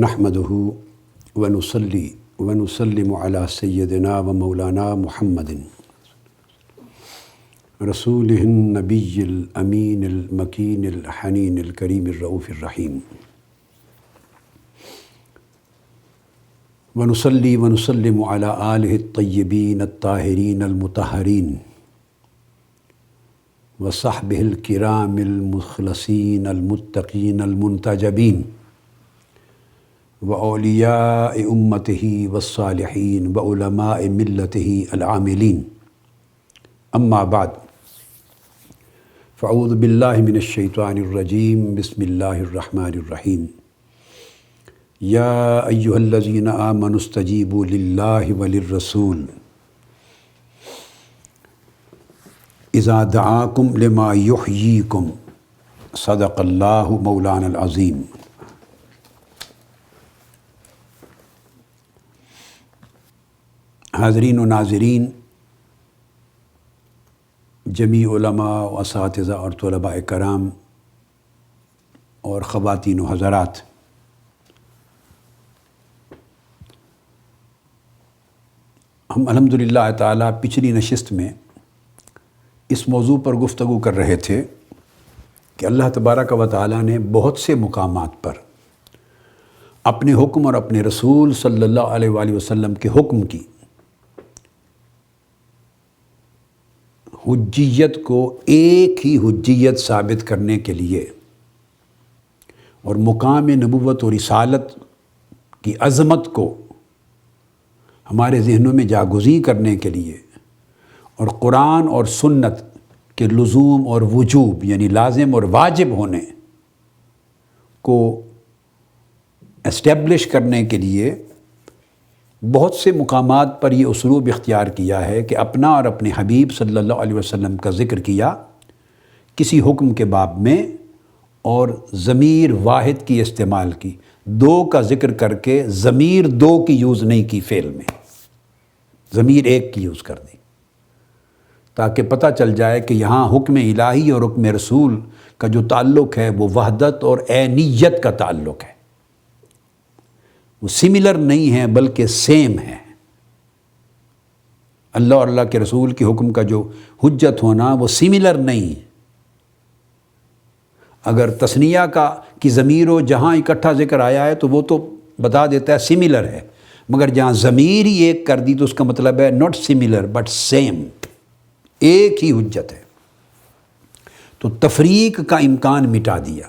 نحمدہ ونصلی ونسلم علی سیدنا و مولانا محمد رسولہ النبی الامین المکین الحنین الکریم الرؤوف الرحیم ونصلی ونسلم علی آلہ الطیبین الطاہرین المطہرین وصحبہ الکرام المخلصین المتقین المنتجبین وأولیاء امتہ والصالحین وعلماء ملتہ العاملین اما بعد فاعوذ باللہ من الشیطان الرجیم بسم اللہ الرحمن الرحیم یا ایہا الذین آمنوا استجیبوا للہ وللرسول اذا دعاکم لما یحییکم صدق اللہ مولانا العظیم۔ حاضرین و ناظرین، جمیع علماء و اساتذہ اور طلباء کرام اور خواتین و حضرات، ہم الحمدللہ تعالیٰ پچھلی نشست میں اس موضوع پر گفتگو کر رہے تھے کہ اللہ تبارک و تعالیٰ نے بہت سے مقامات پر اپنے حکم اور اپنے رسول صلی اللہ علیہ وآلہ وسلم کے حکم کی حجیت کو ایک ہی حجیت ثابت کرنے کے لیے اور مقام نبوت و رسالت کی عظمت کو ہمارے ذہنوں میں جاگزیں کرنے کے لیے اور قرآن اور سنت کے لزوم اور وجوب یعنی لازم اور واجب ہونے کو اسٹیبلش کرنے کے لیے بہت سے مقامات پر یہ اسلوب اختیار کیا ہے کہ اپنا اور اپنے حبیب صلی اللہ علیہ وسلم کا ذکر کیا کسی حکم کے باب میں اور ضمیر واحد کی استعمال کی، دو کا ذکر کر کے ضمیر دو کی یوز نہیں کی، فعل میں ضمیر ایک کی یوز کر دی تاکہ پتہ چل جائے کہ یہاں حکم الہی اور حکم رسول کا جو تعلق ہے وہ وحدت اور عینیت کا تعلق ہے، وہ سملر نہیں ہے بلکہ سیم ہے۔ اللہ اور اللہ کے رسول کے حکم کا جو حجت ہونا وہ سملر نہیں ہے۔ اگر تثنیہ کی ضمیر و جہاں اکٹھا ذکر آیا ہے تو وہ تو بتا دیتا ہے سملر ہے، مگر جہاں ضمیر ہی ایک کر دی تو اس کا مطلب ہے ناٹ سملر بٹ سیم، ایک ہی حجت ہے۔ تو تفریق کا امکان مٹا دیا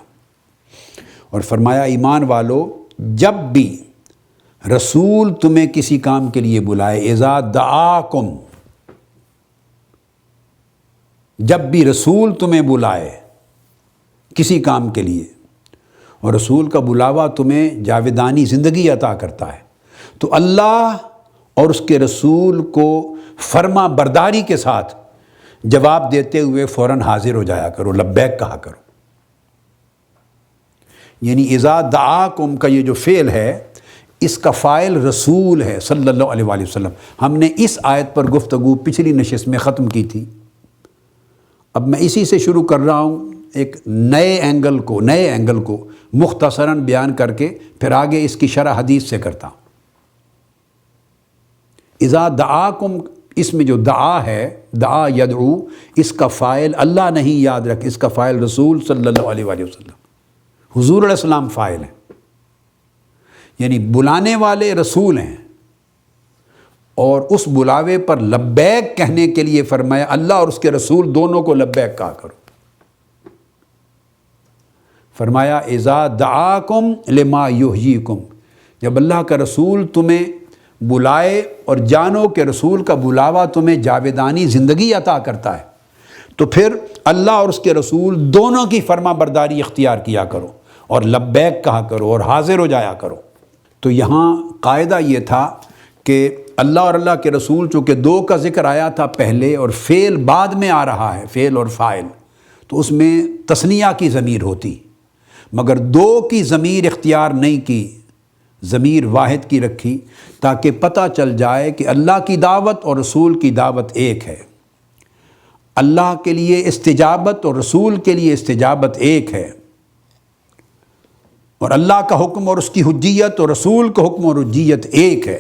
اور فرمایا ایمان والو، جب بھی رسول تمہیں کسی کام کے لیے بلائے، اذا دعاکم، جب بھی رسول تمہیں بلائے کسی کام کے لیے اور رسول کا بلاوا تمہیں جاودانی زندگی عطا کرتا ہے تو اللہ اور اس کے رسول کو فرما برداری کے ساتھ جواب دیتے ہوئے فوراً حاضر ہو جایا کرو، لبیک کہا کرو۔ یعنی اذا دعاکم کا یہ جو فعل ہے اس کا فاعل رسول ہے صلی اللہ علیہ وآلہ وسلم۔ ہم نے اس آیت پر گفتگو پچھلی نشست میں ختم کی تھی، اب میں اسی سے شروع کر رہا ہوں، ایک نئے اینگل کو مختصراً بیان کر کے پھر آگے اس کی شرح حدیث سے کرتا ہوں۔ اذا دعاکم، اس میں جو دعا ہے، دعا یدعو، اس کا فاعل اللہ نہیں، یاد رکھ، اس کا فاعل رسول صلی اللہ علیہ وآلہ وسلم، حضور علیہ السلام فاعل ہیں، یعنی بلانے والے رسول ہیں، اور اس بلاوے پر لبیک کہنے کے لیے فرمایا اللہ اور اس کے رسول دونوں کو لبیک کہا کرو۔ فرمایا اذا دعاکم لما یحییکم، جب اللہ کا رسول تمہیں بلائے اور جانو کہ رسول کا بلاوا تمہیں جاودانی زندگی عطا کرتا ہے تو پھر اللہ اور اس کے رسول دونوں کی فرما برداری اختیار کیا کرو اور لبیک کہا کرو اور حاضر ہو جایا کرو۔ تو یہاں قاعدہ یہ تھا کہ اللہ اور اللہ کے رسول چونکہ دو کا ذکر آیا تھا پہلے اور فعل بعد میں آ رہا ہے، فعل اور فاعل، تو اس میں تثنیہ کی ضمیر ہوتی، مگر دو کی ضمیر اختیار نہیں کی، ضمیر واحد کی رکھی تاکہ پتہ چل جائے کہ اللہ کی دعوت اور رسول کی دعوت ایک ہے، اللہ کے لیے استجابت اور رسول کے لیے استجابت ایک ہے۔ اور اللہ کا حکم اور اس کی حجیت اور رسول کا حکم اور حجیت ایک ہے،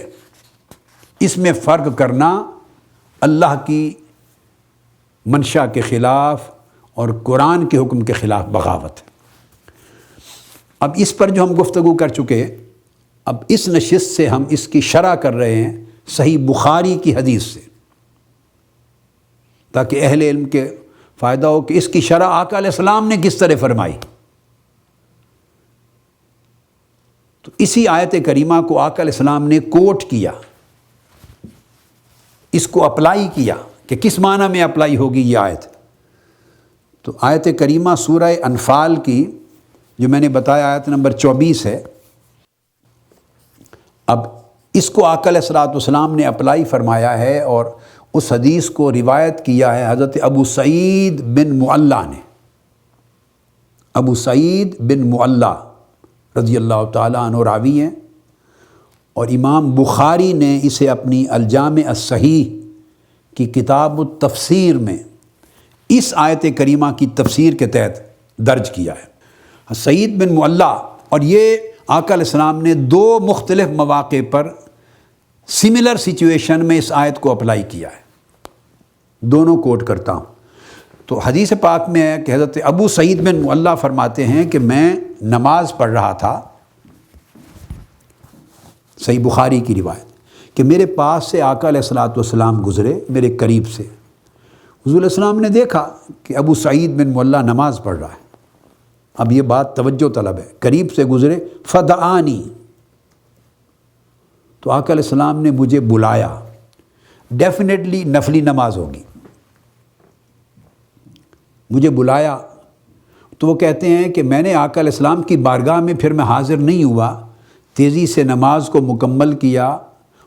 اس میں فرق کرنا اللہ کی منشا کے خلاف اور قرآن کے حکم کے خلاف بغاوت ہے۔ اب اس پر جو ہم گفتگو کر چکے، اب اس نشست سے ہم اس کی شرح کر رہے ہیں صحیح بخاری کی حدیث سے، تاکہ اہل علم کے فائدہ ہو کہ اس کی شرح آقا علیہ السلام نے کس طرح فرمائی۔ تو اسی آیت کریمہ کو آقا علیہ السلام نے کوٹ کیا، اس کو اپلائی کیا کہ کس معنی میں اپلائی ہوگی یہ آیت۔ تو آیت کریمہ سورہ انفال کی جو میں نے بتایا آیت نمبر 24 ہے، اب اس کو آقا علیہ السلام نے اپلائی فرمایا ہے، اور اس حدیث کو روایت کیا ہے حضرت ابو سعید بن معلہ نے۔ ابو سعید بن معلہ رضی اللہ تعالیٰ عنہ راوی ہیں، اور امام بخاری نے اسے اپنی الجامع الصحیح کی کتاب التفسیر میں اس آیت کریمہ کی تفسیر کے تحت درج کیا ہے۔ سعید بن معلہ، اور یہ آقا علیہ السلام نے 2 مختلف مواقع پر سملر سچویشن میں اس آیت کو اپلائی کیا ہے، دونوں کوٹ کرتا ہوں۔ تو حدیث پاک میں ہے کہ حضرت ابو سعید بن معلہ فرماتے ہیں کہ میں نماز پڑھ رہا تھا، صحیح بخاری کی روایت، کہ میرے پاس سے آقا علیہ السلام گزرے، میرے قریب سے۔ حضور علیہ السلام نے دیکھا کہ ابو سعید بن معلہ نماز پڑھ رہا ہے۔ اب یہ بات توجہ طلب ہے، قریب سے گزرے، فدعانی، تو آقا علیہ السلام نے مجھے بلایا، ڈیفینیٹلی نفلی نماز ہوگی، مجھے بلایا۔ تو وہ کہتے ہیں کہ میں نے آقا علیہ السلام کی بارگاہ میں پھر میں حاضر نہیں ہوا، تیزی سے نماز کو مکمل کیا،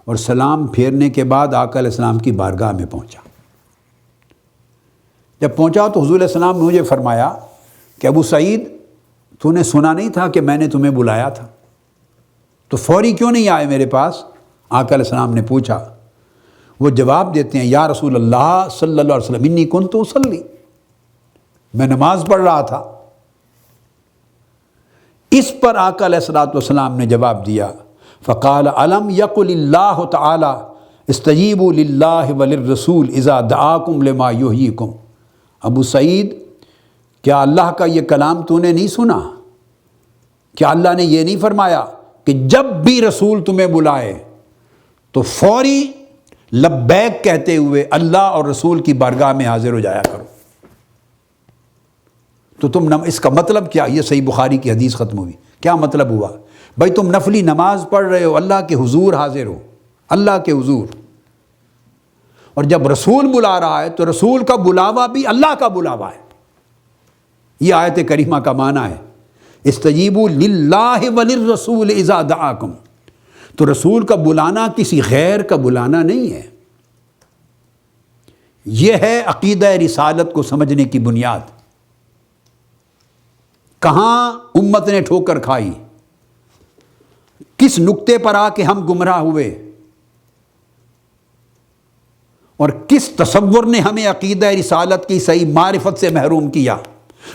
اور سلام پھیرنے کے بعد آقا علیہ السلام کی بارگاہ میں پہنچا۔ جب پہنچا تو حضور علیہ السلام نے مجھے فرمایا کہ ابو سعید، تو نے سنا نہیں تھا کہ میں نے تمہیں بلایا تھا؟ تو فوری کیوں نہیں آئے میرے پاس؟ آقا علیہ السلام نے پوچھا۔ وہ جواب دیتے ہیں، یا رسول اللہ صلی اللہ علیہ وسلم انی کنت اصلی، میں نماز پڑھ رہا تھا۔ اس پر آقا علیہ السلام نے جواب دیا، فقال الم یقل اللہ تعالی استجیبوا للہ وللرسول اذا دعاکم لما یحییکم۔ ابو سعید، کیا اللہ کا یہ کلام تو نے نہیں سنا؟ کیا اللہ نے یہ نہیں فرمایا کہ جب بھی رسول تمہیں بلائے تو فوری لبیک کہتے ہوئے اللہ اور رسول کی بارگاہ میں حاضر ہو جایا کرو؟ تو تم اس کا مطلب کیا؟ یہ صحیح بخاری کی حدیث ختم ہوئی۔ کیا مطلب ہوا؟ بھائی تم نفلی نماز پڑھ رہے ہو، اللہ کے حضور حاضر ہو، اللہ کے حضور، اور جب رسول بلا رہا ہے تو رسول کا بلاوا بھی اللہ کا بلاوا ہے۔ یہ آیت کریمہ کا معنی ہے، استجیبوا للہ وللرسول اذا دعاکم۔ تو رسول کا بلانا کسی غیر کا بلانا نہیں ہے، یہ ہے عقیدہ رسالت کو سمجھنے کی بنیاد۔ کہاں امت نے ٹھوکر کھائی، کس نقطے پر آ کے ہم گمراہ ہوئے، اور کس تصور نے ہمیں عقیدہ رسالت کی صحیح معرفت سے محروم کیا،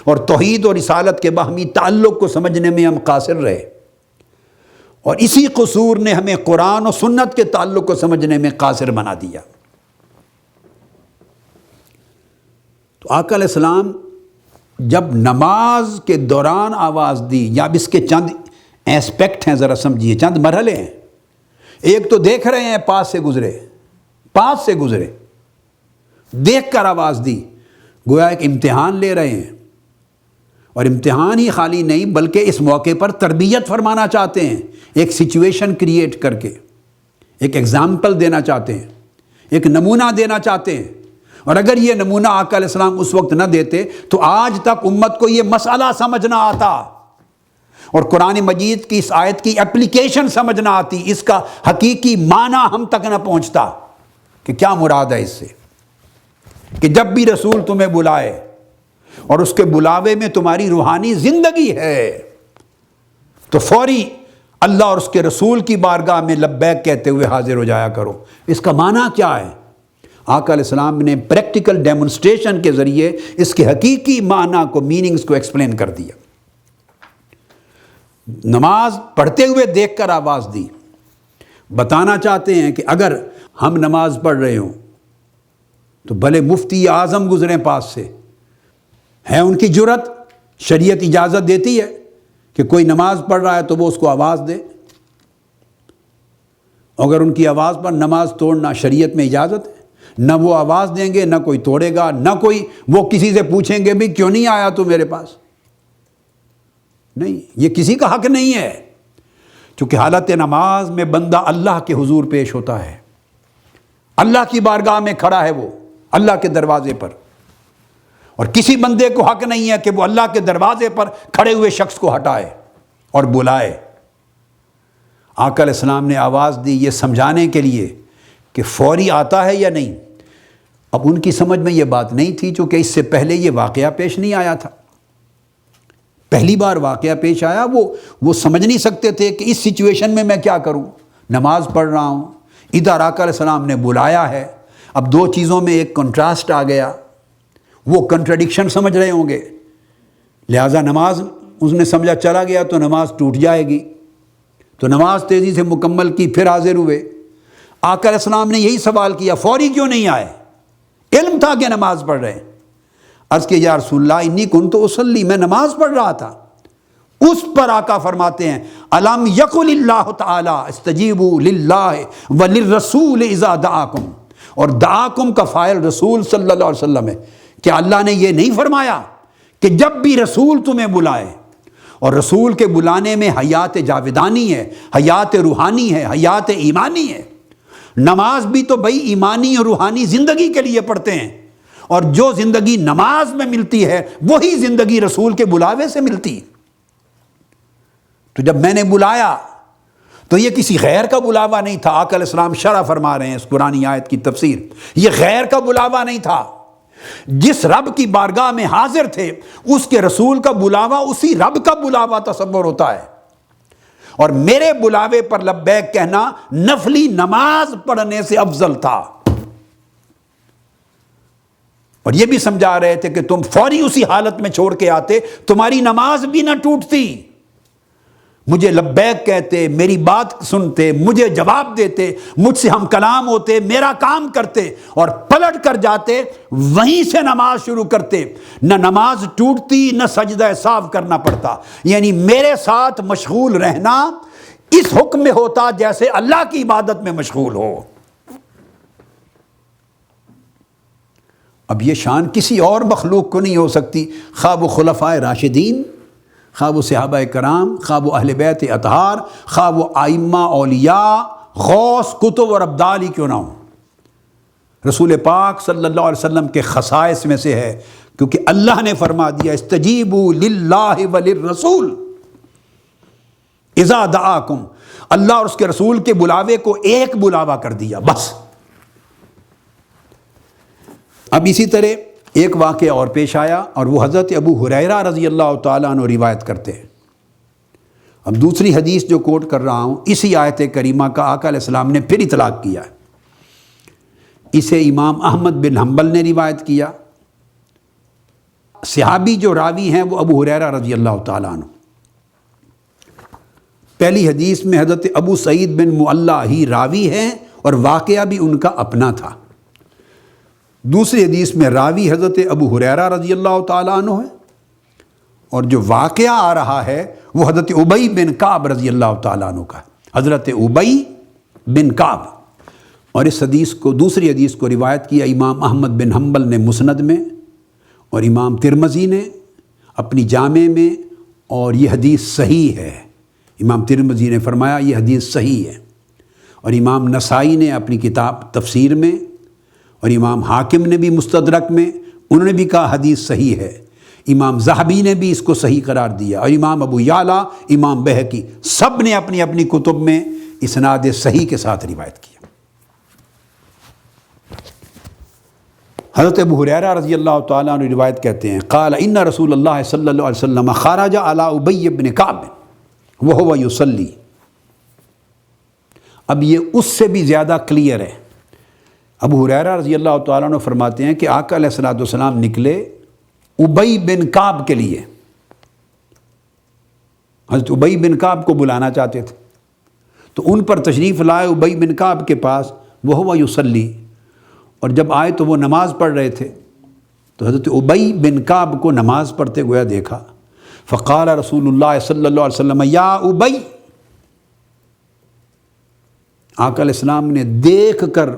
اور توحید اور رسالت کے باہمی تعلق کو سمجھنے میں ہم قاصر رہے، اور اسی قصور نے ہمیں قرآن و سنت کے تعلق کو سمجھنے میں قاصر بنا دیا۔ تو آقا علیہ السلام جب نماز کے دوران آواز دی، یا اب اس کے چند ایسپیکٹ ہیں، ذرا سمجھیے، چند مرحلے ہیں۔ ایک تو دیکھ رہے ہیں، پاس سے گزرے، دیکھ کر آواز دی، گویا ایک امتحان لے رہے ہیں، اور امتحان ہی خالی نہیں بلکہ اس موقع پر تربیت فرمانا چاہتے ہیں، ایک سچویشن کریٹ کر کے، ایک ایگزامپل دینا چاہتے ہیں، ایک نمونہ دینا چاہتے ہیں۔ اور اگر یہ نمونہ آقا علیہ السلام اس وقت نہ دیتے تو آج تک امت کو یہ مسئلہ سمجھ نہ آتا، اور قرآن مجید کی اس آیت کی اپلیکیشن سمجھ نہ آتی، اس کا حقیقی معنی ہم تک نہ پہنچتا کہ کیا مراد ہے اس سے، کہ جب بھی رسول تمہیں بلائے اور اس کے بلاوے میں تمہاری روحانی زندگی ہے تو فوری اللہ اور اس کے رسول کی بارگاہ میں لبیک کہتے ہوئے حاضر ہو جایا کرو۔ اس کا معنی کیا ہے؟ آقا علیہ السلام نے پریکٹیکل ڈیمونسٹریشن کے ذریعے اس کے حقیقی معنی کو، میننگز کو ایکسپلین کر دیا۔ نماز پڑھتے ہوئے دیکھ کر آواز دی۔ بتانا چاہتے ہیں کہ اگر ہم نماز پڑھ رہے ہوں تو بھلے مفتی اعظم گزریں پاس سے، ہے ان کی جرت، شریعت اجازت دیتی ہے کہ کوئی نماز پڑھ رہا ہے تو وہ اس کو آواز دے، اگر ان کی آواز پر نماز توڑنا شریعت میں اجازت ہے، نہ وہ آواز دیں گے، نہ کوئی توڑے گا، نہ کوئی وہ کسی سے پوچھیں گے بھی کیوں نہیں آیا تو میرے پاس، نہیں، یہ کسی کا حق نہیں ہے، چونکہ حالت نماز میں بندہ اللہ کے حضور پیش ہوتا ہے، اللہ کی بارگاہ میں کھڑا ہے، وہ اللہ کے دروازے پر، اور کسی بندے کو حق نہیں ہے کہ وہ اللہ کے دروازے پر کھڑے ہوئے شخص کو ہٹائے اور بلائے۔ آقا علیہ السلام نے آواز دی یہ سمجھانے کے لیے کہ فوری آتا ہے یا نہیں۔ اب ان کی سمجھ میں یہ بات نہیں تھی چونکہ اس سے پہلے یہ واقعہ پیش نہیں آیا تھا، پہلی بار واقعہ پیش آیا، وہ سمجھ نہیں سکتے تھے کہ اس سچویشن میں میں کیا کروں، نماز پڑھ رہا ہوں، ادھر آقا علیہ السلام نے بلایا ہے، اب دو چیزوں میں ایک کنٹراسٹ آ گیا، وہ کنٹرڈکشن سمجھ رہے ہوں گے، لہٰذا نماز اس نے سمجھا چلا گیا تو نماز ٹوٹ جائے گی، تو نماز تیزی سے مکمل کی، پھر حاضر ہوئے۔ آقا علیہ السلام نے یہی سوال کیا فوری کیوں نہیں آئے؟ علم تھا کہ نماز پڑھ رہے ہیں۔ عرض کہ یا رسول اللہ انی کنت اصلی، میں نماز پڑھ رہا تھا۔ اس پر آقا فرماتے ہیں الم یقل اللہ تعالی استجیبوا للہ وللرسول اذا دعاکم، اور دعاکم کا فاعل رسول صلی اللہ علیہ وسلم ہے، کہ اللہ نے یہ نہیں فرمایا کہ جب بھی رسول تمہیں بلائے، اور رسول کے بلانے میں حیات جاودانی ہے، حیات روحانی ہے، حیات ایمانی ہے۔ نماز بھی تو بھائی ایمانی اور روحانی زندگی کے لیے پڑھتے ہیں، اور جو زندگی نماز میں ملتی ہے وہی زندگی رسول کے بلاوے سے ملتی ہے۔ تو جب میں نے بلایا تو یہ کسی غیر کا بلاوا نہیں تھا، آقا علیہ السلام شرح فرما رہے ہیں اس قرآنی آیت کی تفسیر، یہ غیر کا بلاوا نہیں تھا، جس رب کی بارگاہ میں حاضر تھے اس کے رسول کا بلاوا اسی رب کا بلاوا تصور ہوتا ہے، اور میرے بلاوے پر لبیک کہنا نفلی نماز پڑھنے سے افضل تھا۔ اور یہ بھی سمجھا رہے تھے کہ تم فوری اسی حالت میں چھوڑ کے آتے تمہاری نماز بھی نہ ٹوٹتی، مجھے لبیک کہتے، میری بات سنتے، مجھے جواب دیتے، مجھ سے ہم کلام ہوتے، میرا کام کرتے، اور پلٹ کر جاتے وہیں سے نماز شروع کرتے، نہ نماز ٹوٹتی نہ سجدہ سہو کرنا پڑتا۔ یعنی میرے ساتھ مشغول رہنا اس حکم میں ہوتا جیسے اللہ کی عبادت میں مشغول ہو۔ اب یہ شان کسی اور مخلوق کو نہیں ہو سکتی، خواہ وہ خلفائے راشدین، خواہ وہ صحابہ کرام، خواہ وہ اہل بیت اطہار، خواہ وہ ائمہ اولیاء، غوث، کتب اور ابدال ہی کیوں نہ ہوں۔ رسول پاک صلی اللہ علیہ وسلم کے خصائص میں سے ہے، کیونکہ اللہ نے فرما دیا استجیبوا للہ وللرسول اذا دعاکم، اللہ اور اس کے رسول کے بلاوے کو ایک بلاوا کر دیا بس۔ اب اسی طرح ایک واقعہ اور پیش آیا، اور وہ حضرت ابو ہریرہ رضی اللہ تعالیٰ عنہ روایت کرتے ہیں۔ اب دوسری حدیث جو کوٹ کر رہا ہوں اسی آیت کریمہ کا آقا علیہ السلام نے پھر اطلاق کیا ہے، اسے امام احمد بن حنبل نے روایت کیا، صحابی جو راوی ہیں وہ ابو ہریرہ رضی اللہ تعالیٰ عنہ۔ پہلی حدیث میں حضرت ابو سعید بن معلہ ہی راوی ہیں اور واقعہ بھی ان کا اپنا تھا، دوسری حدیث میں راوی حضرت ابو ہریرہ رضی اللہ تعالیٰ عنہ ہے، اور جو واقعہ آ رہا ہے وہ حضرت ابی بن کعب رضی اللہ تعالیٰ عنہ کا ہے، حضرت ابی بن کعب۔ اور اس حدیث کو، دوسری حدیث کو روایت کیا امام احمد بن حنبل نے مسند میں، اور امام ترمذی نے اپنی جامع میں، اور یہ حدیث صحیح ہے، امام ترمذی نے فرمایا یہ حدیث صحیح ہے، اور امام نسائی نے اپنی کتاب تفسیر میں، اور امام حاکم نے بھی مستدرک میں انہوں نے بھی کہا حدیث صحیح ہے، امام ذہبی نے بھی اس کو صحیح قرار دیا، اور امام ابو یعلا، امام بہقی، سب نے اپنی اپنی کتب میں اسناد صحیح کے ساتھ روایت کیا۔ حضرت ابو ہریرہ رضی اللہ تعالیٰ عنہ روایت کہتے ہیں قال ان رسول اللہ صلی اللہ علیہ وسلم خرج علی ابی بن کعب وہو یصلی۔ اب یہ اس سے بھی زیادہ کلیئر ہے، ابو ہریرہ رضی اللہ تعالیٰ عنہ فرماتے ہیں کہ آقا علیہ السلام نکلے ابی بن کعب کے لیے، حضرت ابی بن کعب کو بلانا چاہتے تھے، تو ان پر تشریف لائے ابی بن کعب کے پاس، وہو یصلی، اور جب آئے تو وہ نماز پڑھ رہے تھے، تو حضرت ابی بن کعب کو نماز پڑھتے گویا دیکھا، فقال رسول اللہ صلی اللہ علیہ وسلم یا ابی، آقا علیہ السلام نے دیکھ کر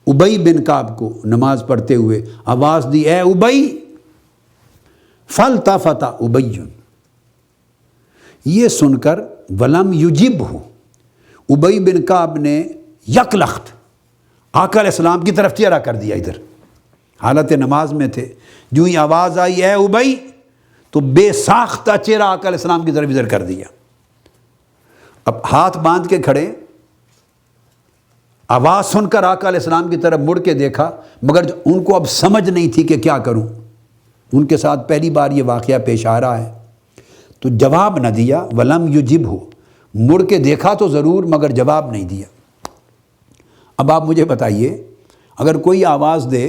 ابی بن کعب کو نماز پڑھتے ہوئے آواز دی، اے ابی، فالتفت ابی، یہ سن کر ولم یجبہ، ابی بن کعب نے یک لخت آقا علیہ السلام کی طرف چہرہ کر دیا، ادھر حالت نماز میں تھے، جو ہی آواز آئی اے ابی، تو بے ساختہ چہرہ آقا علیہ السلام کی طرف ادھر کر دیا، اب ہاتھ باندھ کے کھڑے، آواز سن کر آقا علیہ السلام کی طرف مڑ کے دیکھا، مگر ان کو اب سمجھ نہیں تھی کہ کیا کروں، ان کے ساتھ پہلی بار یہ واقعہ پیش آ رہا ہے، تو جواب نہ دیا، ولم یجبہ، مڑ کے دیکھا تو ضرور مگر جواب نہیں دیا۔ اب آپ مجھے بتائیے، اگر کوئی آواز دے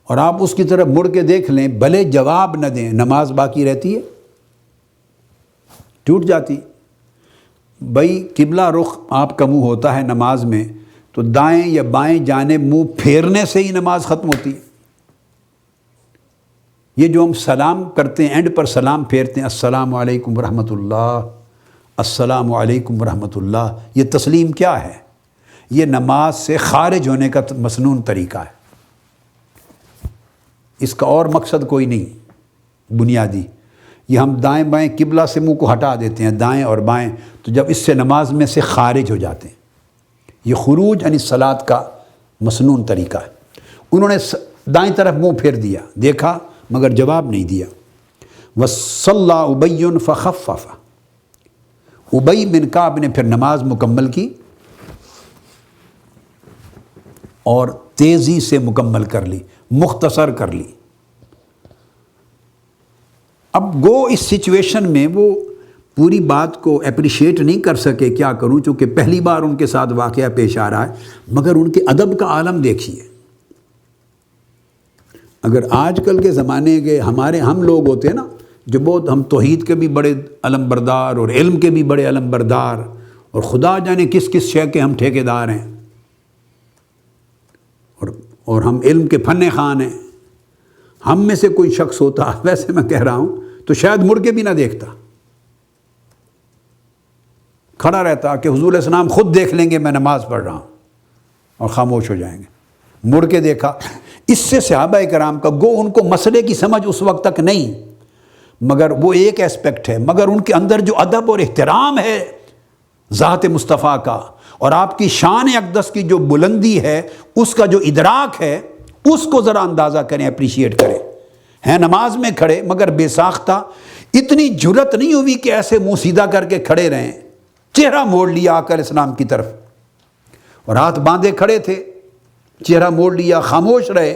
اور آپ اس کی طرف مڑ کے دیکھ لیں، بھلے جواب نہ دیں، نماز باقی رہتی ہے؟ ٹوٹ جاتی۔ بھائی قبلہ رخ آپ کا منہ ہوتا ہے نماز میں، تو دائیں یا بائیں جانب منہ پھیرنے سے ہی نماز ختم ہوتی ہے۔ یہ جو ہم سلام کرتے ہیں، اینڈ پر سلام پھیرتے ہیں، السلام علیکم ورحمۃ اللہ، السلام علیکم ورحمۃ اللہ، یہ تسلیم کیا ہے؟ یہ نماز سے خارج ہونے کا مسنون طریقہ ہے، اس کا اور مقصد کوئی نہیں بنیادی۔ یہ ہم دائیں بائیں قبلہ سے منہ کو ہٹا دیتے ہیں، دائیں اور بائیں، تو جب اس سے نماز میں سے خارج ہو جاتے ہیں، یہ خروج عن الصلاۃ کا مسنون طریقہ ہے۔ انہوں نے دائیں طرف منہ پھیر دیا، دیکھا مگر جواب نہیں دیا۔ وَصَلَّى أُبَيٌّ فَخَفَّفَ، ابی بن کعب نے پھر نماز مکمل کی اور تیزی سے مکمل کر لی، مختصر کر لی۔ اب گو اس سچویشن میں وہ پوری بات کو اپریشیٹ نہیں کر سکے، کیا کروں، چونکہ پہلی بار ان کے ساتھ واقعہ پیش آ رہا ہے، مگر ان کے ادب کا عالم دیکھیے۔ اگر آج کل کے زمانے کے ہم لوگ ہوتے ہیں نا، جو بہت، ہم توحید کے بھی بڑے علم بردار اور علم کے بھی بڑے علم بردار، اور خدا جانے کس کس شے کے ہم ٹھیکیدار ہیں، اور ہم علم کے فن خوان ہیں، ہم میں سے کوئی شخص ہوتا، ویسے میں کہہ رہا ہوں، تو شاید مڑ کے بھی نہ دیکھتا، کھڑا رہتا کہ حضور علیہ السلام خود دیکھ لیں گے میں نماز پڑھ رہا ہوں، اور خاموش ہو جائیں گے۔ مڑ کے دیکھا۔ اس سے صحابہ کرام کا گو ان کو مسئلے کی سمجھ اس وقت تک نہیں، مگر وہ ایک ایسپیکٹ ہے، مگر ان کے اندر جو ادب اور احترام ہے ذات مصطفیٰ کا، اور آپ کی شان اقدس کی جو بلندی ہے، اس کا جو ادراک ہے، اس کو ذرا اندازہ کریں، اپریشیٹ کریں۔ ہیں نماز میں کھڑے مگر بے ساختہ، اتنی جرت نہیں ہوئی کہ ایسے منہ سیدھا کر کے کھڑے رہیں، چہرہ موڑ لیا آقا علیہ السلام کی طرف، اور ہاتھ باندھے کھڑے تھے، چہرہ موڑ لیا، خاموش رہے،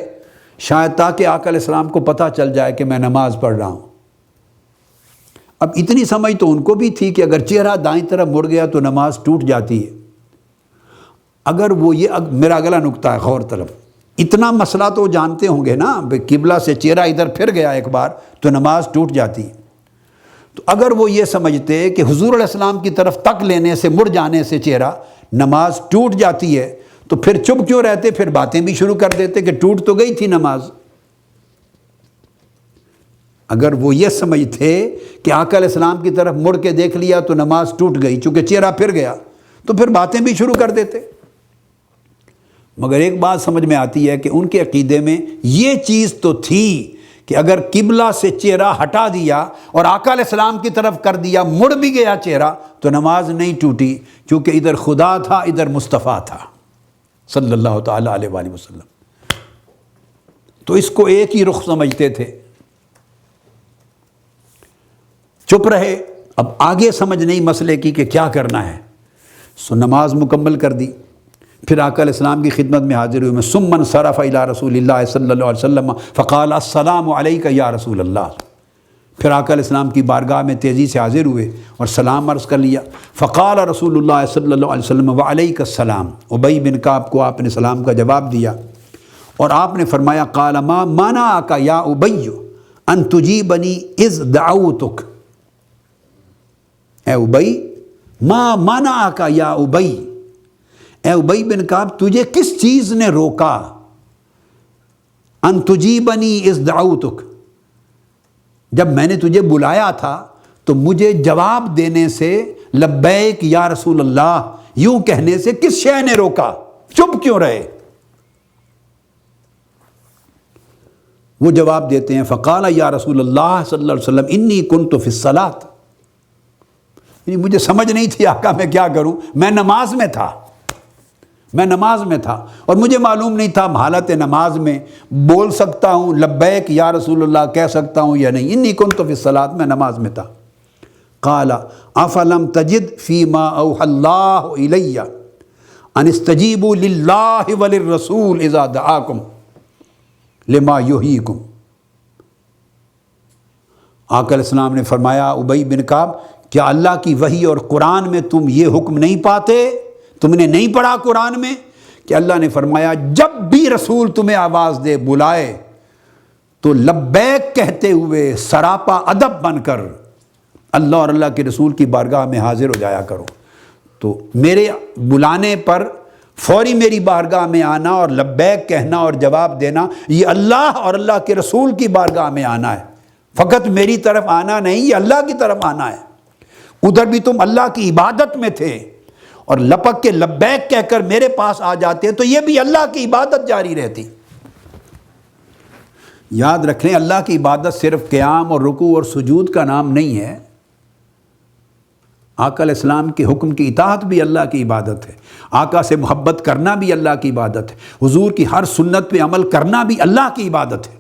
شاید تاکہ آقا علیہ السلام کو پتہ چل جائے کہ میں نماز پڑھ رہا ہوں۔ اب اتنی سمجھ تو ان کو بھی تھی کہ اگر چہرہ دائیں طرف مڑ گیا تو نماز ٹوٹ جاتی ہے۔ اگر وہ میرا اگلا نقطہ ہے، غور طلب، اتنا مسئلہ تو جانتے ہوں گے نا، قبلہ سے چہرہ ادھر پھر گیا ایک بار تو نماز ٹوٹ جاتی ہے۔ تو اگر وہ یہ سمجھتے کہ حضور علیہ السلام کی طرف تک لینے سے، مڑ جانے سے چہرہ نماز ٹوٹ جاتی ہے، تو پھر چپ کیوں رہتے، پھر باتیں بھی شروع کر دیتے کہ ٹوٹ تو گئی تھی نماز۔ اگر وہ یہ سمجھتے کہ آقا علیہ السلام کی طرف مڑ کے دیکھ لیا تو نماز ٹوٹ گئی، چونکہ چہرہ پھر گیا، تو پھر باتیں بھی شروع کر دیتے۔ مگر ایک بات سمجھ میں آتی ہے کہ ان کے عقیدے میں یہ چیز تو تھی کہ اگر قبلہ سے چہرہ ہٹا دیا اور آقا علیہ السلام کی طرف کر دیا، مڑ بھی گیا چہرہ، تو نماز نہیں ٹوٹی، کیونکہ ادھر خدا تھا، ادھر مصطفیٰ تھا صلی اللہ تعالیٰ علیہ وآلہ وسلم۔ تو اس کو ایک ہی رخ سمجھتے تھے، چپ رہے۔ اب آگے سمجھ نہیں مسئلے کی کہ کیا کرنا ہے، سو نماز مکمل کر دی، پھر آقا علیہ السلام کی خدمت میں حاضر ہوئے، میں ثم انصرف الی رسول اللہ صلی اللہ علیہ وسلم فقال السلام علیک یا رسول اللہ، پھر آقا علیہ السلام کی بارگاہ میں تیزی سے حاضر ہوئے اور سلام عرض کر لیا۔ فقال رسول اللہ صلی اللہ علیہ وسلم وعلیک السلام، ابی بن کعب کو آپ نے سلام کا جواب دیا، اور آپ نے فرمایا قال ما منعک یا ابی ان تجیبنی اذ دعوتک، اے ابئی ما منعک یا ابئی، اے ابئی بن کعب تجھے کس چیز نے روکا، ان تجیبنی اذ دعوتک، جب میں نے تجھے بلایا تھا تو مجھے جواب دینے سے، لبیک یا رسول اللہ یوں کہنے سے کس شے نے روکا، چپ کیوں رہے؟ وہ جواب دیتے ہیں فقال یا رسول اللہ صلی اللہ علیہ وسلم انی کنت فی الصلاۃ، یعنی مجھے سمجھ نہیں تھی آقا میں کیا کروں، میں نماز میں تھا، اور مجھے معلوم نہیں تھا حالت نماز میں بول سکتا ہوں لبیک یا رسول اللہ کہہ سکتا ہوں یا نہیں، انی کنت فی الصلاۃ، میں نماز میں تھا۔ قال افلم تجد فیما اوحى اللہ الی ان استجیبوا للہ وللرسول اذا دعاکم لما یحییکم، آقا علیہ السلام نے فرمایا ابی بن کعب کیا اللہ کی وحی اور قرآن میں تم یہ حکم نہیں پاتے، تم نے نہیں پڑھا قرآن میں کہ اللہ نے فرمایا جب بھی رسول تمہیں آواز دے بلائے تو لبیک کہتے ہوئے سراپا ادب بن کر اللہ اور اللہ کے رسول کی بارگاہ میں حاضر ہو جایا کرو۔ تو میرے بلانے پر فوری میری بارگاہ میں آنا اور لبیک کہنا اور جواب دینا، یہ اللہ اور اللہ کے رسول کی بارگاہ میں آنا ہے، فقط میری طرف آنا نہیں، یہ اللہ کی طرف آنا ہے۔ ادھر بھی تم اللہ کی عبادت میں تھے اور لپک کے لبیک کہہ کر میرے پاس آ جاتے تو یہ بھی اللہ کی عبادت جاری رہتی۔ یاد رکھیں اللہ کی عبادت صرف قیام اور رکوع اور سجود کا نام نہیں ہے، آقا علیہ السلام کے حکم کی اطاعت بھی اللہ کی عبادت ہے، آقا سے محبت کرنا بھی اللہ کی عبادت ہے، حضور کی ہر سنت پہ عمل کرنا بھی اللہ کی عبادت ہے،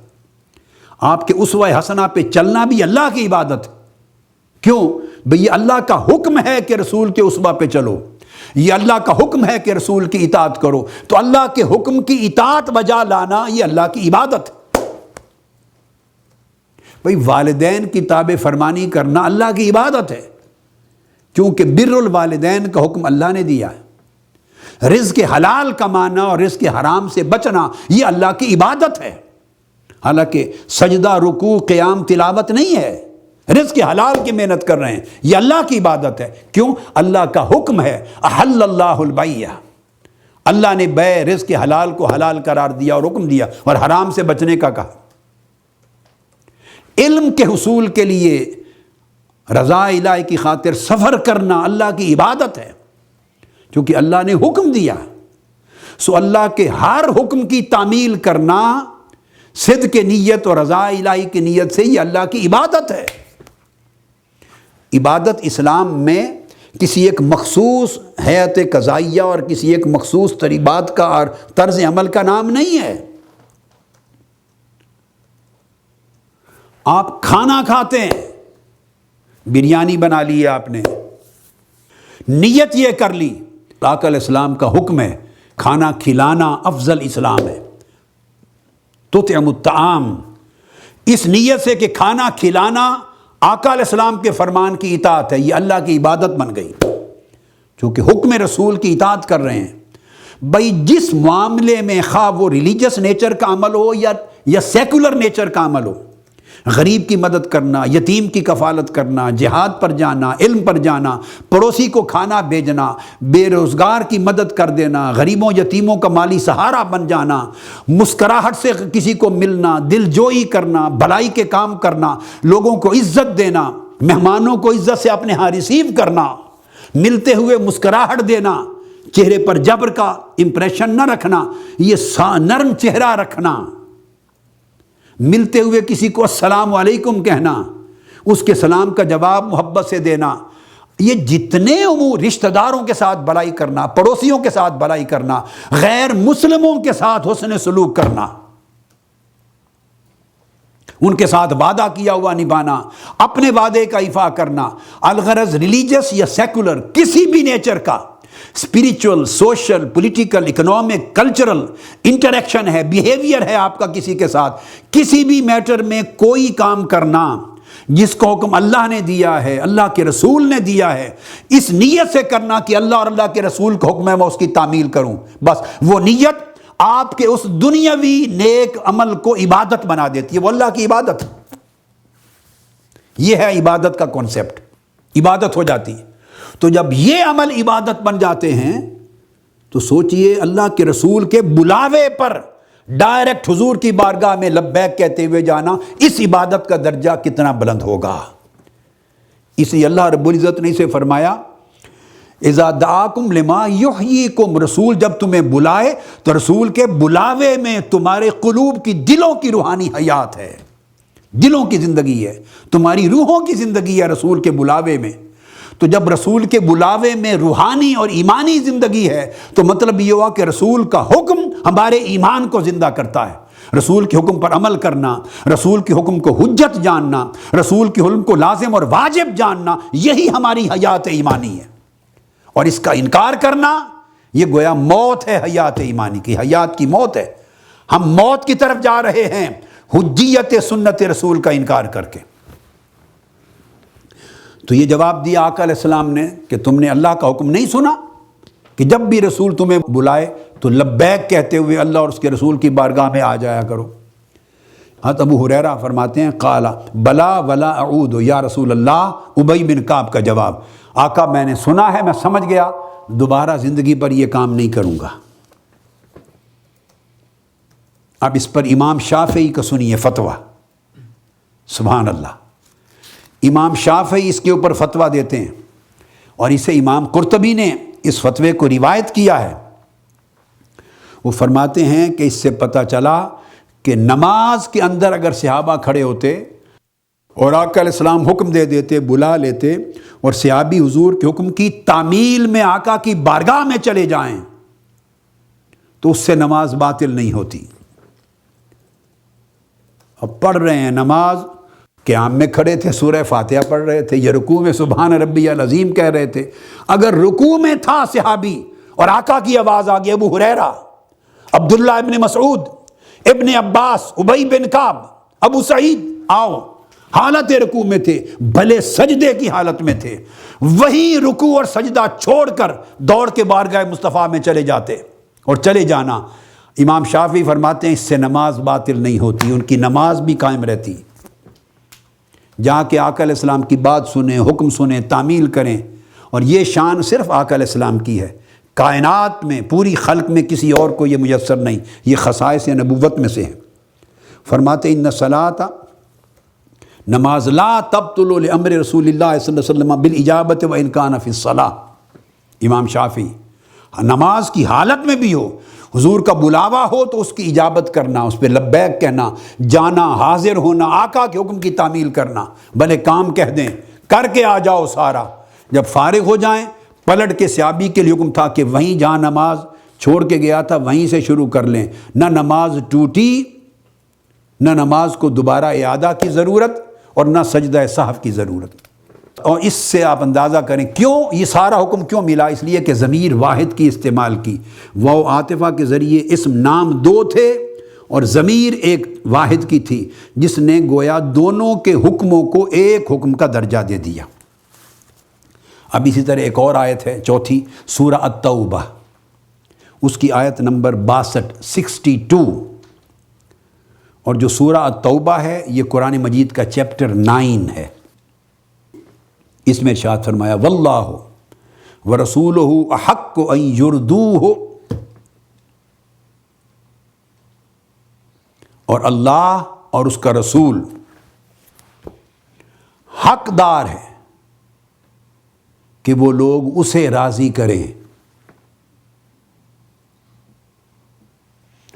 آپ کے اسوہ حسنہ پہ چلنا بھی اللہ کی عبادت ہے۔ کیوں؟ بھئی یہ اللہ کا حکم ہے کہ رسول کے اسوہ پہ چلو، یہ اللہ کا حکم ہے کہ رسول کی اطاعت کرو، تو اللہ کے حکم کی اطاعت بجا لانا یہ اللہ کی عبادت ہے۔ بھئی والدین کی تابع فرمانی کرنا اللہ کی عبادت ہے، کیونکہ بر الوالدین کا حکم اللہ نے دیا ہے۔ رزق حلال کمانا اور رزق حرام سے بچنا یہ اللہ کی عبادت ہے، حالانکہ سجدہ رکوع قیام تلاوت نہیں ہے، رزق حلال کی محنت کر رہے ہیں، یہ اللہ کی عبادت ہے۔ کیوں؟ اللہ کا حکم ہے احل اللہ البیع، اللہ نے بے رزق حلال کو حلال قرار دیا اور حکم دیا اور حرام سے بچنے کا کہا۔ علم کے حصول کے لیے رضا الہی کی خاطر سفر کرنا اللہ کی عبادت ہے، کیونکہ اللہ نے حکم دیا، سو اللہ کے ہر حکم کی تعمیل کرنا صدق کی نیت اور رضا الہی کی نیت سے یہ اللہ کی عبادت ہے۔ عبادت اسلام میں کسی ایک مخصوص ہیئت قضائیہ اور کسی ایک مخصوص طریقات کا اور طرز عمل کا نام نہیں ہے۔ آپ کھانا کھاتے ہیں، بریانی بنا لی آپ نے، نیت یہ کر لی، آقا علیہ السلام کا حکم ہے کھانا کھلانا افضل اسلام ہے، تطعم الطعام، اس نیت سے کہ کھانا کھلانا آقا علیہ السلام کے فرمان کی اطاعت ہے، یہ اللہ کی عبادت بن گئی، چونکہ حکم رسول کی اطاعت کر رہے ہیں۔ بھائی جس معاملے میں خواہ وہ ریلیجس نیچر کا عمل ہو یا سیکولر نیچر کا عمل ہو، غریب کی مدد کرنا، یتیم کی کفالت کرنا، جہاد پر جانا، علم پر جانا، پڑوسی کو کھانا بھیجنا، بے روزگار کی مدد کر دینا، غریبوں یتیموں کا مالی سہارا بن جانا، مسکراہٹ سے کسی کو ملنا، دل جوئی کرنا، بھلائی کے کام کرنا، لوگوں کو عزت دینا، مہمانوں کو عزت سے اپنے ہاں ریسیو کرنا، ملتے ہوئے مسکراہٹ دینا، چہرے پر جبر کا امپریشن نہ رکھنا، یہ نرم چہرہ رکھنا، ملتے ہوئے کسی کو السلام علیکم کہنا، اس کے سلام کا جواب محبت سے دینا، یہ جتنے امور، رشتہ داروں کے ساتھ بھلائی کرنا، پڑوسیوں کے ساتھ بھلائی کرنا، غیر مسلموں کے ساتھ حسن سلوک کرنا، ان کے ساتھ وعدہ کیا ہوا نبھانا، اپنے وعدے کا ایفا کرنا، الغرض ریلیجس یا سیکولر کسی بھی نیچر کا spiritual, social, political, economic, cultural interaction ہے، بیہیویئر ہے آپ کا کسی کے ساتھ، کسی بھی میٹر میں کوئی کام کرنا جس کو حکم اللہ نے دیا ہے، اللہ کے رسول نے دیا ہے، اس نیت سے کرنا کہ اللہ اور اللہ کے رسول کا حکم ہے میں اس کی تعمیل کروں، بس وہ نیت آپ کے اس دنیاوی نیک عمل کو عبادت بنا دیتی ہے، وہ اللہ کی عبادت، یہ ہے عبادت کا کانسیپٹ۔ عبادت ہو جاتی ہے۔ تو جب یہ عمل عبادت بن جاتے ہیں تو سوچئے اللہ کے رسول کے بلاوے پر ڈائریکٹ حضور کی بارگاہ میں لبیک کہتے ہوئے جانا، اس عبادت کا درجہ کتنا بلند ہوگا۔ اس لیے اللہ رب العزت نے اسے فرمایا اذا دعاکم لما یحییکم، رسول جب تمہیں بلائے تو رسول کے بلاوے میں تمہارے قلوب کی، دلوں کی روحانی حیات ہے، دلوں کی زندگی ہے، تمہاری روحوں کی زندگی ہے رسول کے بلاوے میں۔ تو جب رسول کے بلاوے میں روحانی اور ایمانی زندگی ہے تو مطلب یہ ہوا کہ رسول کا حکم ہمارے ایمان کو زندہ کرتا ہے۔ رسول کے حکم پر عمل کرنا، رسول کے حکم کو حجت جاننا، رسول کے حکم کو لازم اور واجب جاننا، یہی ہماری حیات ایمانی ہے۔ اور اس کا انکار کرنا یہ گویا موت ہے حیات ایمانی کی، حیات کی موت ہے۔ ہم موت کی طرف جا رہے ہیں حجیت سنت رسول کا انکار کر کے۔ تو یہ جواب دیا آقا علیہ السلام نے کہ تم نے اللہ کا حکم نہیں سنا کہ جب بھی رسول تمہیں بلائے تو لبیک کہتے ہوئے اللہ اور اس کے رسول کی بارگاہ میں آ جایا کرو۔ حضرت ابو ہریرہ فرماتے ہیں قال بلا ولا اعود، یا رسول اللہ، ابی بن کعب کا جواب، آقا میں نے سنا ہے، میں سمجھ گیا، دوبارہ زندگی پر یہ کام نہیں کروں گا۔ اب اس پر امام شافعی کا سنیے فتویٰ، سبحان اللہ۔ امام شافعی اس کے اوپر فتویٰ دیتے ہیں اور اسے امام قرطبی نے اس فتوے کو روایت کیا ہے۔ وہ فرماتے ہیں کہ اس سے پتہ چلا کہ نماز کے اندر اگر صحابہ کھڑے ہوتے اور آقا علیہ السلام حکم دے دیتے، بلا لیتے اور صحابی حضور کے حکم کی تعمیل میں آقا کی بارگاہ میں چلے جائیں تو اس سے نماز باطل نہیں ہوتی۔ اب پڑھ رہے ہیں نماز، قیام میں کھڑے تھے، سورہ فاتحہ پڑھ رہے تھے، یا رکوع میں سبحان ربی العظیم کہہ رہے تھے، اگر رکوع میں تھا صحابی اور آقا کی آواز آ گئی، ابو ہریرہ، عبداللہ ابن مسعود، ابن عباس، ابی بن کعب، ابو سعید، آؤ، حالت رکوع میں تھے، بھلے سجدے کی حالت میں تھے، وہی رکوع اور سجدہ چھوڑ کر دوڑ کے بارگاہ مصطفیٰ میں چلے جاتے اور چلے جانا۔ امام شافعی فرماتے ہیں اس سے نماز باطل نہیں ہوتی، ان کی نماز بھی قائم رہتی۔ جا کے آقا علیہ السلام کی بات سنیں، حکم سنیں، تعمیل کریں، اور یہ شان صرف آقا علیہ السلام کی ہے، کائنات میں پوری خلق میں کسی اور کو یہ میسر نہیں، یہ خصائص نبوت میں سے ہے۔ فرماتے ان الصلاۃ، نماز لا تبطل لامر رسول اللہ صلی اللہ علیہ وسلم بالاجابۃ وان کان فی الصلاۃ۔ امام شافعی، نماز کی حالت میں بھی ہو، حضور کا بلاوا ہو تو اس کی اجابت کرنا، اس پہ لبیک کہنا، جانا، حاضر ہونا، آقا کے حکم کی تعمیل کرنا، بھلے کام کہہ دیں، کر کے آ جاؤ سارا، جب فارغ ہو جائیں پلٹ کے صحابی کے لیے حکم تھا کہ وہیں جہاں نماز چھوڑ کے گیا تھا وہیں سے شروع کر لیں، نہ نماز ٹوٹی، نہ نماز کو دوبارہ اعادہ کی ضرورت اور نہ سجدہ سہو کی ضرورت۔ اور اس سے آپ اندازہ کریں کیوں یہ سارا حکم کیوں ملا، اس لیے کہ ضمیر واحد کی استعمال کی، واو عاطفہ کے ذریعے اسم نام دو تھے اور ضمیر ایک واحد کی تھی، جس نے گویا دونوں کے حکموں کو ایک حکم کا درجہ دے دیا۔ اب اسی طرح ایک اور آیت ہے چوتھی، سورہ التوبہ، اس کی آیت نمبر 62 62، اور جو سورہ التوبہ ہے یہ قرآن مجید کا چیپٹر 9 ہے۔ اس میں ارشاد فرمایا واللہ ورسولہ احق ان یردوہ، اور اللہ اور اس کا رسول حقدار ہے کہ وہ لوگ اسے راضی کریں۔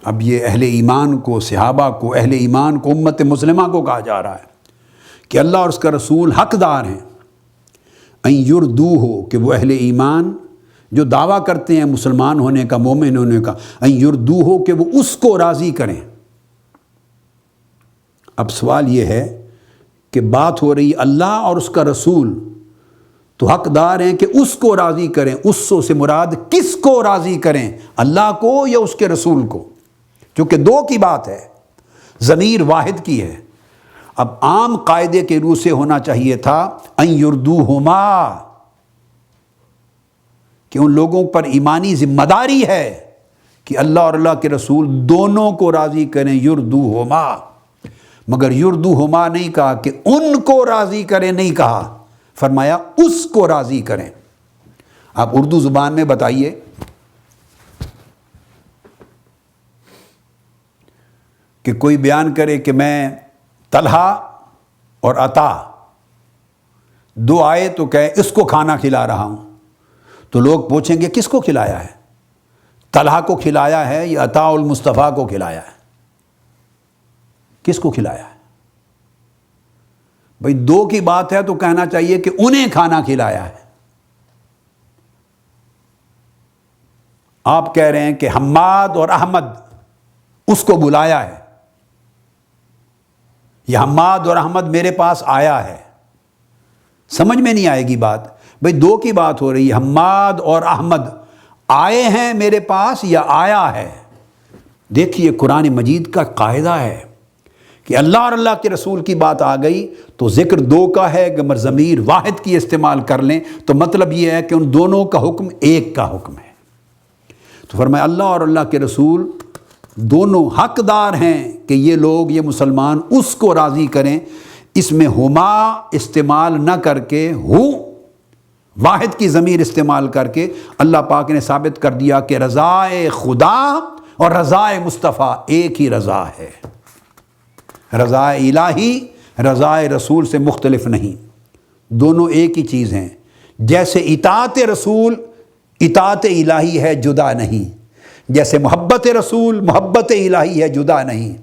اب یہ اہل ایمان کو، صحابہ کو، اہل ایمان کو، امت مسلمہ کو کہا جا رہا ہے کہ اللہ اور اس کا رسول حقدار ہیں ان یردوہ، کہ وہ اہل ایمان جو دعویٰ کرتے ہیں مسلمان ہونے کا، مومن ہونے کا، ان یردوہ، کہ وہ اس کو راضی کریں۔ اب سوال یہ ہے کہ بات ہو رہی اللہ اور اس کا رسول، تو حقدار ہیں کہ اس کو راضی کریں، اس سے مراد کس کو راضی کریں، اللہ کو یا اس کے رسول کو؟ چونکہ دو کی بات ہے، ضمیر واحد کی ہے۔ اب عام قاعدے کے روح سے ہونا چاہیے تھا ان یردوہما، کہ ان لوگوں پر ایمانی ذمہ داری ہے کہ اللہ اور اللہ کے رسول دونوں کو راضی کریں، یردوہما، مگر یردوہما نہیں کہا کہ ان کو راضی کریں، نہیں کہا، فرمایا اس کو راضی کریں۔ آپ اردو زبان میں بتائیے کہ کوئی بیان کرے کہ میں طلحہ اور عطا دو آئے تو کہے اس کو کھانا کھلا رہا ہوں، تو لوگ پوچھیں گے کس کو کھلایا ہے؟ طلحہ کو کھلایا ہے یا عطا المصطفیٰ کو کھلایا ہے؟ کس کو کھلایا ہے؟ بھئی دو کی بات ہے تو کہنا چاہیے کہ انہیں کھانا کھلایا ہے۔ آپ کہہ رہے ہیں کہ حماد اور احمد اس کو بلایا ہے، یا حماد اور احمد میرے پاس آیا ہے، سمجھ میں نہیں آئے گی بات۔ بھئی دو کی بات ہو رہی ہے، حماد اور احمد آئے ہیں میرے پاس یا آیا ہے؟ دیکھیے قرآن مجید کا قاعدہ ہے کہ اللہ اور اللہ کے رسول کی بات آ گئی تو ذکر دو کا ہے، اگر ضمیر واحد کی استعمال کر لیں تو مطلب یہ ہے کہ ان دونوں کا حکم ایک کا حکم ہے۔ تو فرمایا اللہ اور اللہ کے رسول دونوں حقدار ہیں کہ یہ لوگ، یہ مسلمان اس کو راضی کریں۔ اس میں ہما استعمال نہ کر کے ہو واحد کی ضمیر استعمال کر کے اللہ پاک نے ثابت کر دیا کہ رضائے خدا اور رضائے مصطفیٰ ایک ہی رضا ہے۔ رضائے الہی رضائے رسول سے مختلف نہیں، دونوں ایک ہی چیز ہیں۔ جیسے اطاعت رسول اطاعت الہی ہے، جدا نہیں، جیسے محبت رسول محبت الہی ہے، جدا نہیں،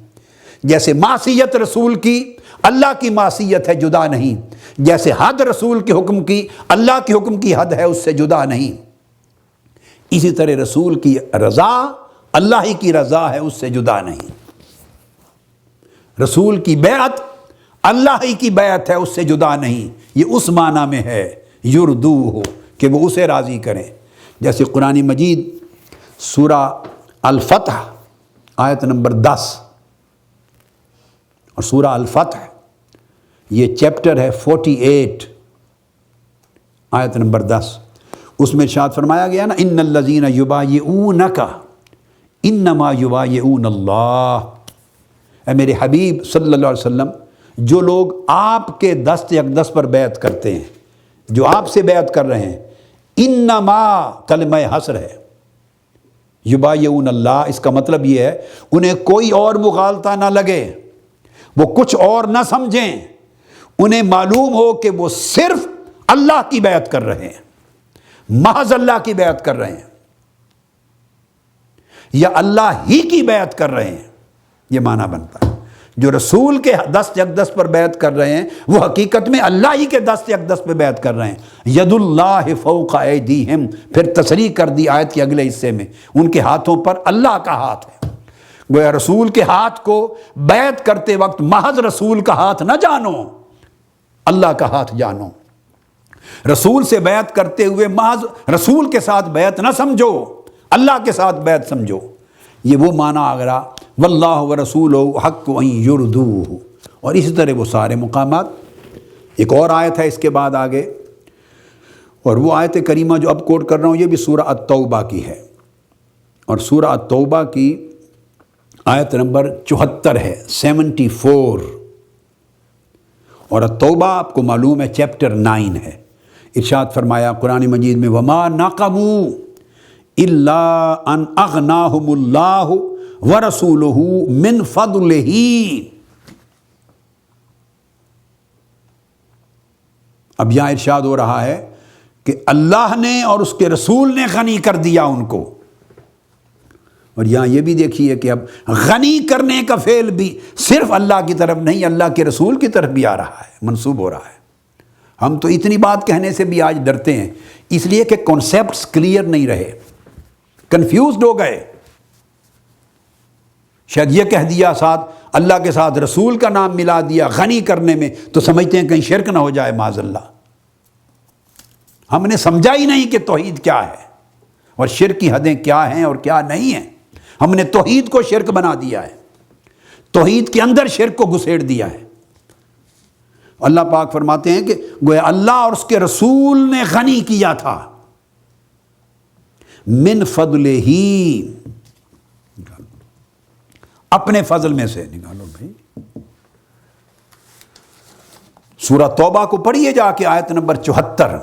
جیسے معصیت رسول کی اللہ کی معصیت ہے، جدا نہیں، جیسے حد رسول کے حکم کی اللہ کے حکم کی حد ہے، اس سے جدا نہیں، اسی طرح رسول کی رضا اللہ ہی کی رضا ہے، اس سے جدا نہیں۔ رسول کی بیعت اللہ ہی کی بیعت ہے، اس سے جدا نہیں۔ یہ اس معنی میں ہے یردو ہو کہ وہ اسے راضی کریں۔ جیسے قرآن مجید سورہ الفتح آیت نمبر 10 اور سورہ الفتح یہ چیپٹر ہے 48 آیت نمبر 10، اس میں ارشاد فرمایا گیا نا ان الذین یبایعونک انما یبایعون اللہ۔ اے میرے حبیب صلی اللہ علیہ وسلم، جو لوگ آپ کے دست اقدس پر بیعت کرتے ہیں، جو آپ سے بیعت کر رہے ہیں، انما کلمہ حصر ہے، یبایعون اللہ، اس کا مطلب یہ ہے انہیں کوئی اور مغالطہ نہ لگے، وہ کچھ اور نہ سمجھیں، انہیں معلوم ہو کہ وہ صرف اللہ کی بیعت کر رہے ہیں، محض اللہ کی بیعت کر رہے ہیں، یا اللہ ہی کی بیعت کر رہے ہیں، یہ معنی بنتا ہے۔ جو رسول کے دست اقدس پر بیعت کر رہے ہیں وہ حقیقت میں اللہ ہی کے دست اقدس پہ بیعت کر رہے ہیں۔ ید اللہ فوق ایدیہم، پھر تصریح کر دی آیت کے اگلے حصے میں ان کے ہاتھوں پر اللہ کا ہاتھ ہے۔ گویا رسول کے ہاتھ کو بیعت کرتے وقت محض رسول کا ہاتھ نہ جانو، اللہ کا ہاتھ جانو۔ رسول سے بیعت کرتے ہوئے محض رسول کے ساتھ بیعت نہ سمجھو، اللہ کے ساتھ بیعت سمجھو۔ یہ وہ معنی آگرہ واللہ ورسولہ حق ان یردوہ، اور اسی طرح وہ سارے مقامات۔ ایک اور آیت ہے اس کے بعد آگے، اور وہ آیت کریمہ جو اب کوٹ کر رہا ہوں یہ بھی سورہ التوبہ کی ہے، اور سورہ التوبہ کی آیت نمبر 74 ہے، 74، اور التوبہ آپ کو معلوم ہے چیپٹر 9 ہے۔ ارشاد فرمایا قرآن مجید میں وما نقموا الا ان اغناہم اللہ ورسولہ من فضلہ، اب یہاں ارشاد ہو رہا ہے کہ اللہ نے اور اس کے رسول نے غنی کر دیا ان کو، اور یہاں یہ بھی دیکھیے کہ اب غنی کرنے کا فعل بھی صرف اللہ کی طرف نہیں، اللہ کے رسول کی طرف بھی آ رہا ہے، منسوب ہو رہا ہے۔ ہم تو اتنی بات کہنے سے بھی آج ڈرتے ہیں، اس لیے کہ کانسیپٹس کلیئر نہیں رہے، کنفیوزڈ ہو گئے۔ شاید یہ کہہ دیا ساتھ اللہ کے ساتھ رسول کا نام ملا دیا غنی کرنے میں، تو سمجھتے ہیں کہیں شرک نہ ہو جائے معاذ اللہ۔ ہم نے سمجھا ہی نہیں کہ توحید کیا ہے اور شرک کی حدیں کیا ہیں اور کیا نہیں ہیں۔ ہم نے توحید کو شرک بنا دیا ہے، توحید کے اندر شرک کو گھسیڑ دیا ہے۔ اللہ پاک فرماتے ہیں کہ گویا اللہ اور اس کے رسول نے غنی کیا تھا، من فضل ہی، اپنے فضل میں سے، نکالو بھائی، سورہ توبہ کو پڑھیے جا کے آیت نمبر 74۔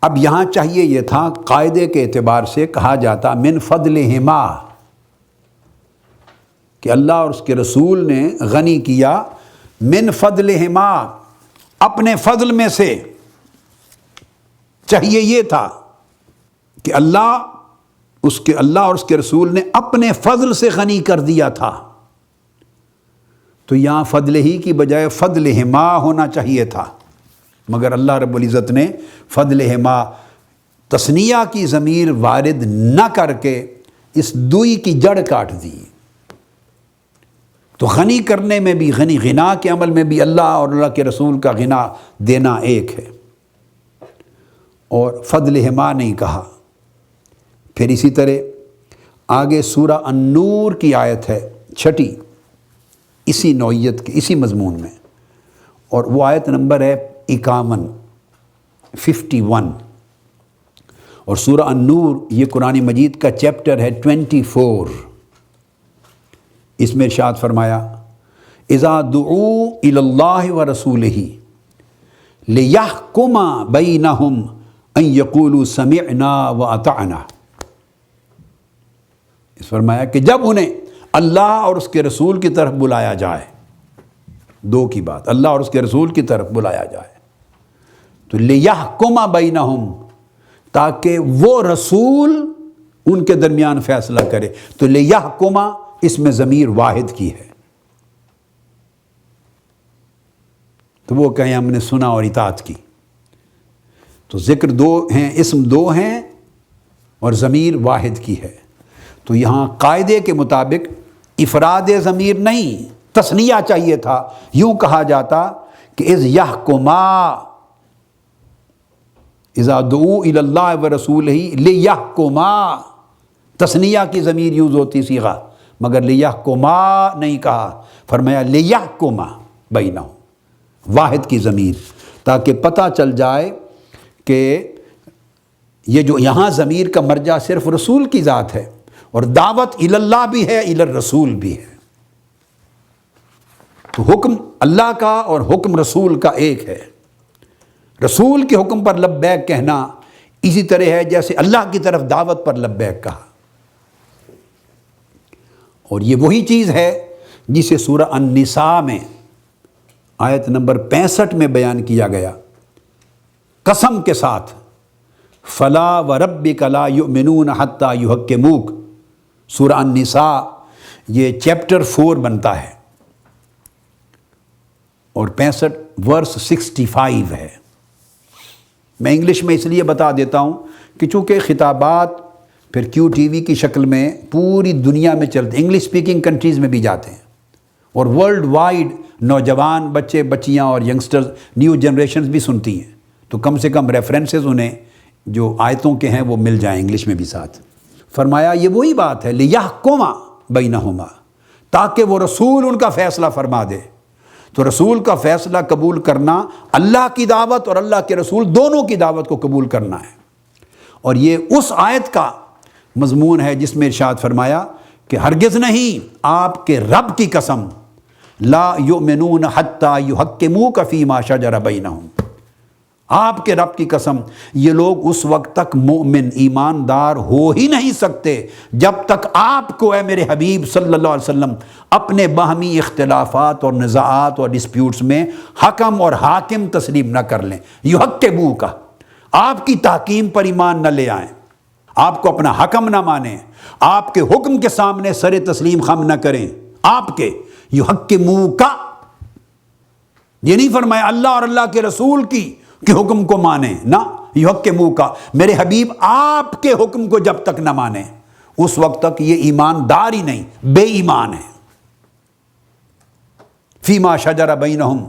اب یہاں چاہیے یہ تھا قاعدے کے اعتبار سے کہا جاتا من فضلہما، کہ اللہ اور اس کے رسول نے غنی کیا من فضلہما، اپنے فضل میں سے۔ چاہیے یہ تھا کہ اللہ اور اس کے رسول نے اپنے فضل سے غنی کر دیا تھا، تو یہاں فضل ہی کی بجائے فضلہما ہونا چاہیے تھا، مگر اللہ رب العزت نے فضلہما تثنیہ کی ضمیر وارد نہ کر کے اس دوئی کی جڑ کاٹ دی۔ تو غنی کرنے میں بھی، غنا کے عمل میں بھی اللہ اور اللہ کے رسول کا غنا دینا ایک ہے، اور فضلہما نہیں کہا۔ پھر اسی طرح آگے سورہ النور کی آیت ہے 6، اسی نوعیت کے، اسی مضمون میں، اور وہ آیت نمبر ہے 51 اور سورہ النور یہ قرآن مجید کا چیپٹر ہے 24۔ اس میں ارشاد فرمایا اذا دعوا الی اللہ ورسولہ لیحکم بینہم ان یقولوا سمعنا واطعنا، اس فرمایا کہ جب انہیں اللہ اور اس کے رسول کی طرف بلایا جائے، دو کی بات، اللہ اور اس کے رسول کی طرف بلایا جائے، تو لیحکم بینہم، تاکہ وہ رسول ان کے درمیان فیصلہ کرے۔ تو لیحکم اس میں ضمیر واحد کی ہے، تو وہ کہیں ہم نے سنا اور اطاعت کی، تو ذکر دو ہیں، اسم دو ہیں اور ضمیر واحد کی ہے۔ تو یہاں قاعدے کے مطابق افراد ضمیر نہیں، تثنیہ چاہیے تھا، یوں کہا جاتا کہ اذ یحکما، اذا دعوا الی اللہ ورسولہ لیحکما، تثنیہ کی ضمیر یوز ہوتی صیغہ، مگر لیحکما نہیں کہا، فرمایا لیحکما بینہم، واحد کی ضمیر، تاکہ پتہ چل جائے کہ یہ جو یہاں ضمیر کا مرجع صرف رسول کی ذات ہے، اور دعوت الی اللہ بھی ہے، الی الرسول بھی ہے، تو حکم اللہ کا اور حکم رسول کا ایک ہے۔ رسول کے حکم پر لبیک کہنا اسی طرح ہے جیسے اللہ کی طرف دعوت پر لبیک کہا، اور یہ وہی چیز ہے جسے سورہ النساء میں آیت نمبر 65 میں بیان کیا گیا، قسم کے ساتھ فلا وربک لا یؤمنون حتی یحکموک، سورہ النساء یہ چیپٹر 4 بنتا ہے، اور 65 ورس 65 ہے۔ میں انگلش میں اس لیے بتا دیتا ہوں کہ چونکہ خطابات پھر کیو ٹی وی کی شکل میں پوری دنیا میں چلتے، انگلش اسپیکنگ کنٹریز میں بھی جاتے ہیں، اور ورلڈ وائڈ نوجوان بچے بچیاں اور ینگسٹرز، نیو جنریشنز بھی سنتی ہیں، تو کم سے کم ریفرنسز انہیں جو آیتوں کے ہیں وہ مل جائیں انگلش میں بھی ساتھ۔ فرمایا یہ وہی بات ہے لیحکم بینہما، تاکہ وہ رسول ان کا فیصلہ فرما دے۔ تو رسول کا فیصلہ قبول کرنا اللہ کی دعوت اور اللہ کے رسول دونوں کی دعوت کو قبول کرنا ہے، اور یہ اس آیت کا مضمون ہے جس میں ارشاد فرمایا کہ ہرگز نہیں، آپ کے رب کی قسم، لا یؤمنون حتی یحکموک فیما شجر بینہم، آپ کے رب کی قسم، یہ لوگ اس وقت تک مومن ایماندار ہو ہی نہیں سکتے جب تک آپ کو، اے میرے حبیب صلی اللہ علیہ وسلم، اپنے باہمی اختلافات اور نزاعات اور ڈسپیوٹس میں حکم اور حاکم تسلیم نہ کر لیں۔ یحکموک، آپ کی تحکیم پر ایمان نہ لے آئیں، آپ کو اپنا حکم نہ مانیں، آپ کے حکم کے سامنے سر تسلیم خم نہ کریں، آپ کے یحکموک، یہ نہیں فرمایا اللہ اور اللہ کے رسول کی کہ حکم کو مانیں، نہ، یحکموک، میرے حبیب آپ کے حکم کو جب تک نہ مانیں اس وقت تک یہ ایماندار ہی نہیں، بے ایمان ہے۔ فیما شجر بینہم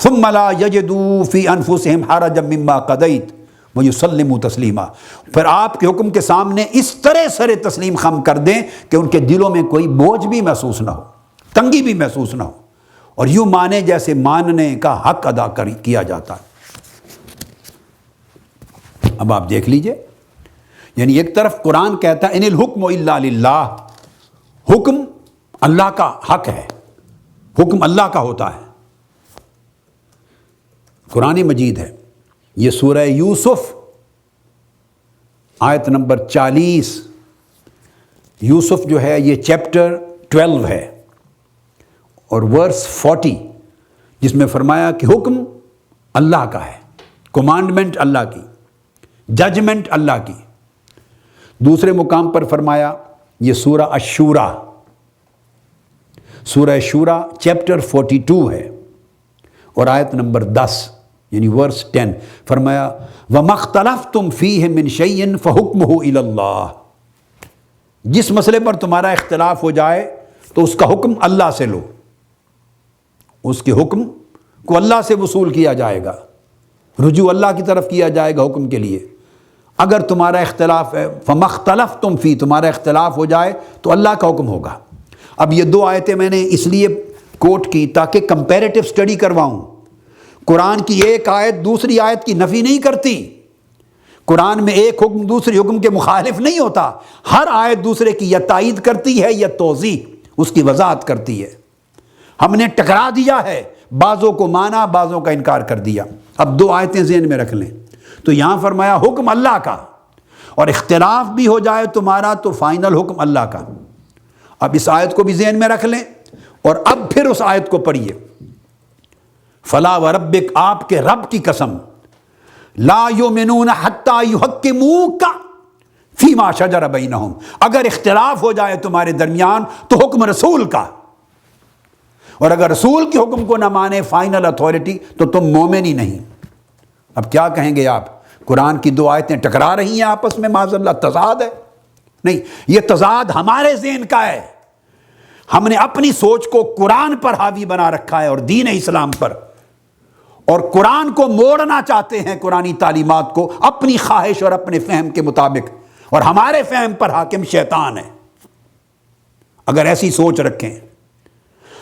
ثم لا یجدوا فی انفسہم حرجا مما قضیت ویسلموا تسلیما، پھر آپ کے حکم کے سامنے اس طرح سر تسلیم خم کر دیں کہ ان کے دلوں میں کوئی بوجھ بھی محسوس نہ ہو، تنگی بھی محسوس نہ ہو، اور یوں مانے جیسے ماننے کا حق ادا کیا جاتا ہے۔ اب آپ دیکھ لیجئے، یعنی ایک طرف قرآن کہتا ہے ان الحکم الا للہ، حکم اللہ کا حق ہے، حکم اللہ کا ہوتا ہے، قرآن مجید ہے، یہ سورہ یوسف آیت نمبر 40، یوسف جو ہے یہ چیپٹر 12 ہے اور ورس 40، جس میں فرمایا کہ حکم اللہ کا ہے، کمانڈمنٹ اللہ کی، ججمنٹ اللہ کی۔ دوسرے مقام پر فرمایا یہ سورہ الشورى، سورہ شورى چیپٹر 42 ہے اور آیت نمبر 10 یعنی ورس 10، فرمایا وَمَا اخْتَلَفْتُمْ فِيهِ مِنْ شَيْءٍ فَحُكْمُهُ إِلَى اللَّهِ، جس مسئلے پر تمہارا اختلاف ہو جائے تو اس کا حکم اللہ سے لو، اس کے حکم کو اللہ سے وصول کیا جائے گا، رجوع اللہ کی طرف کیا جائے گا حکم کے لیے۔ اگر تمہارا اختلاف ہے فَمَا اخْتَلَفْتُمْ فِيهِ، تمہارا اختلاف ہو جائے تو اللہ کا حکم ہوگا۔ اب یہ دو آیتیں میں نے اس لیے کوٹ کی تاکہ کمپیریٹو سٹڈی کرواؤں۔ قرآن کی ایک آیت دوسری آیت کی نفی نہیں کرتی، قرآن میں ایک حکم دوسری حکم کے مخالف نہیں ہوتا، ہر آیت دوسرے کی یا تائید کرتی ہے یا توضیح، اس کی وضاحت کرتی ہے۔ ہم نے ٹکرا دیا ہے، بعضوں کو مانا بعضوں کا انکار کر دیا۔ اب دو آیتیں ذہن میں رکھ لیں، تو یہاں فرمایا حکم اللہ کا، اور اختلاف بھی ہو جائے تمہارا تو فائنل حکم اللہ کا۔ اب اس آیت کو بھی ذہن میں رکھ لیں اور اب پھر اس آیت کو پڑھیے، فلا وربک، آپ کے رب کی قسم، لا یؤمنون حتی یحکموک فیما شجر بینہم، اگر اختلاف ہو جائے تمہارے درمیان تو حکم رسول کا، اور اگر رسول کے حکم کو نہ مانے فائنل اتھارٹی تو تم مومن ہی نہیں۔ اب کیا کہیں گے آپ، قرآن کی دو آیتیں ٹکرا رہی ہیں آپس میں، معاذ اللہ تضاد ہے؟ نہیں، یہ تضاد ہمارے ذہن کا ہے، ہم نے اپنی سوچ کو قرآن پر حاوی بنا رکھا ہے اور دین اسلام پر، اور قرآن کو موڑنا چاہتے ہیں، قرآنی تعلیمات کو اپنی خواہش اور اپنے فہم کے مطابق، اور ہمارے فہم پر حاکم شیطان ہے۔ اگر ایسی سوچ رکھیں،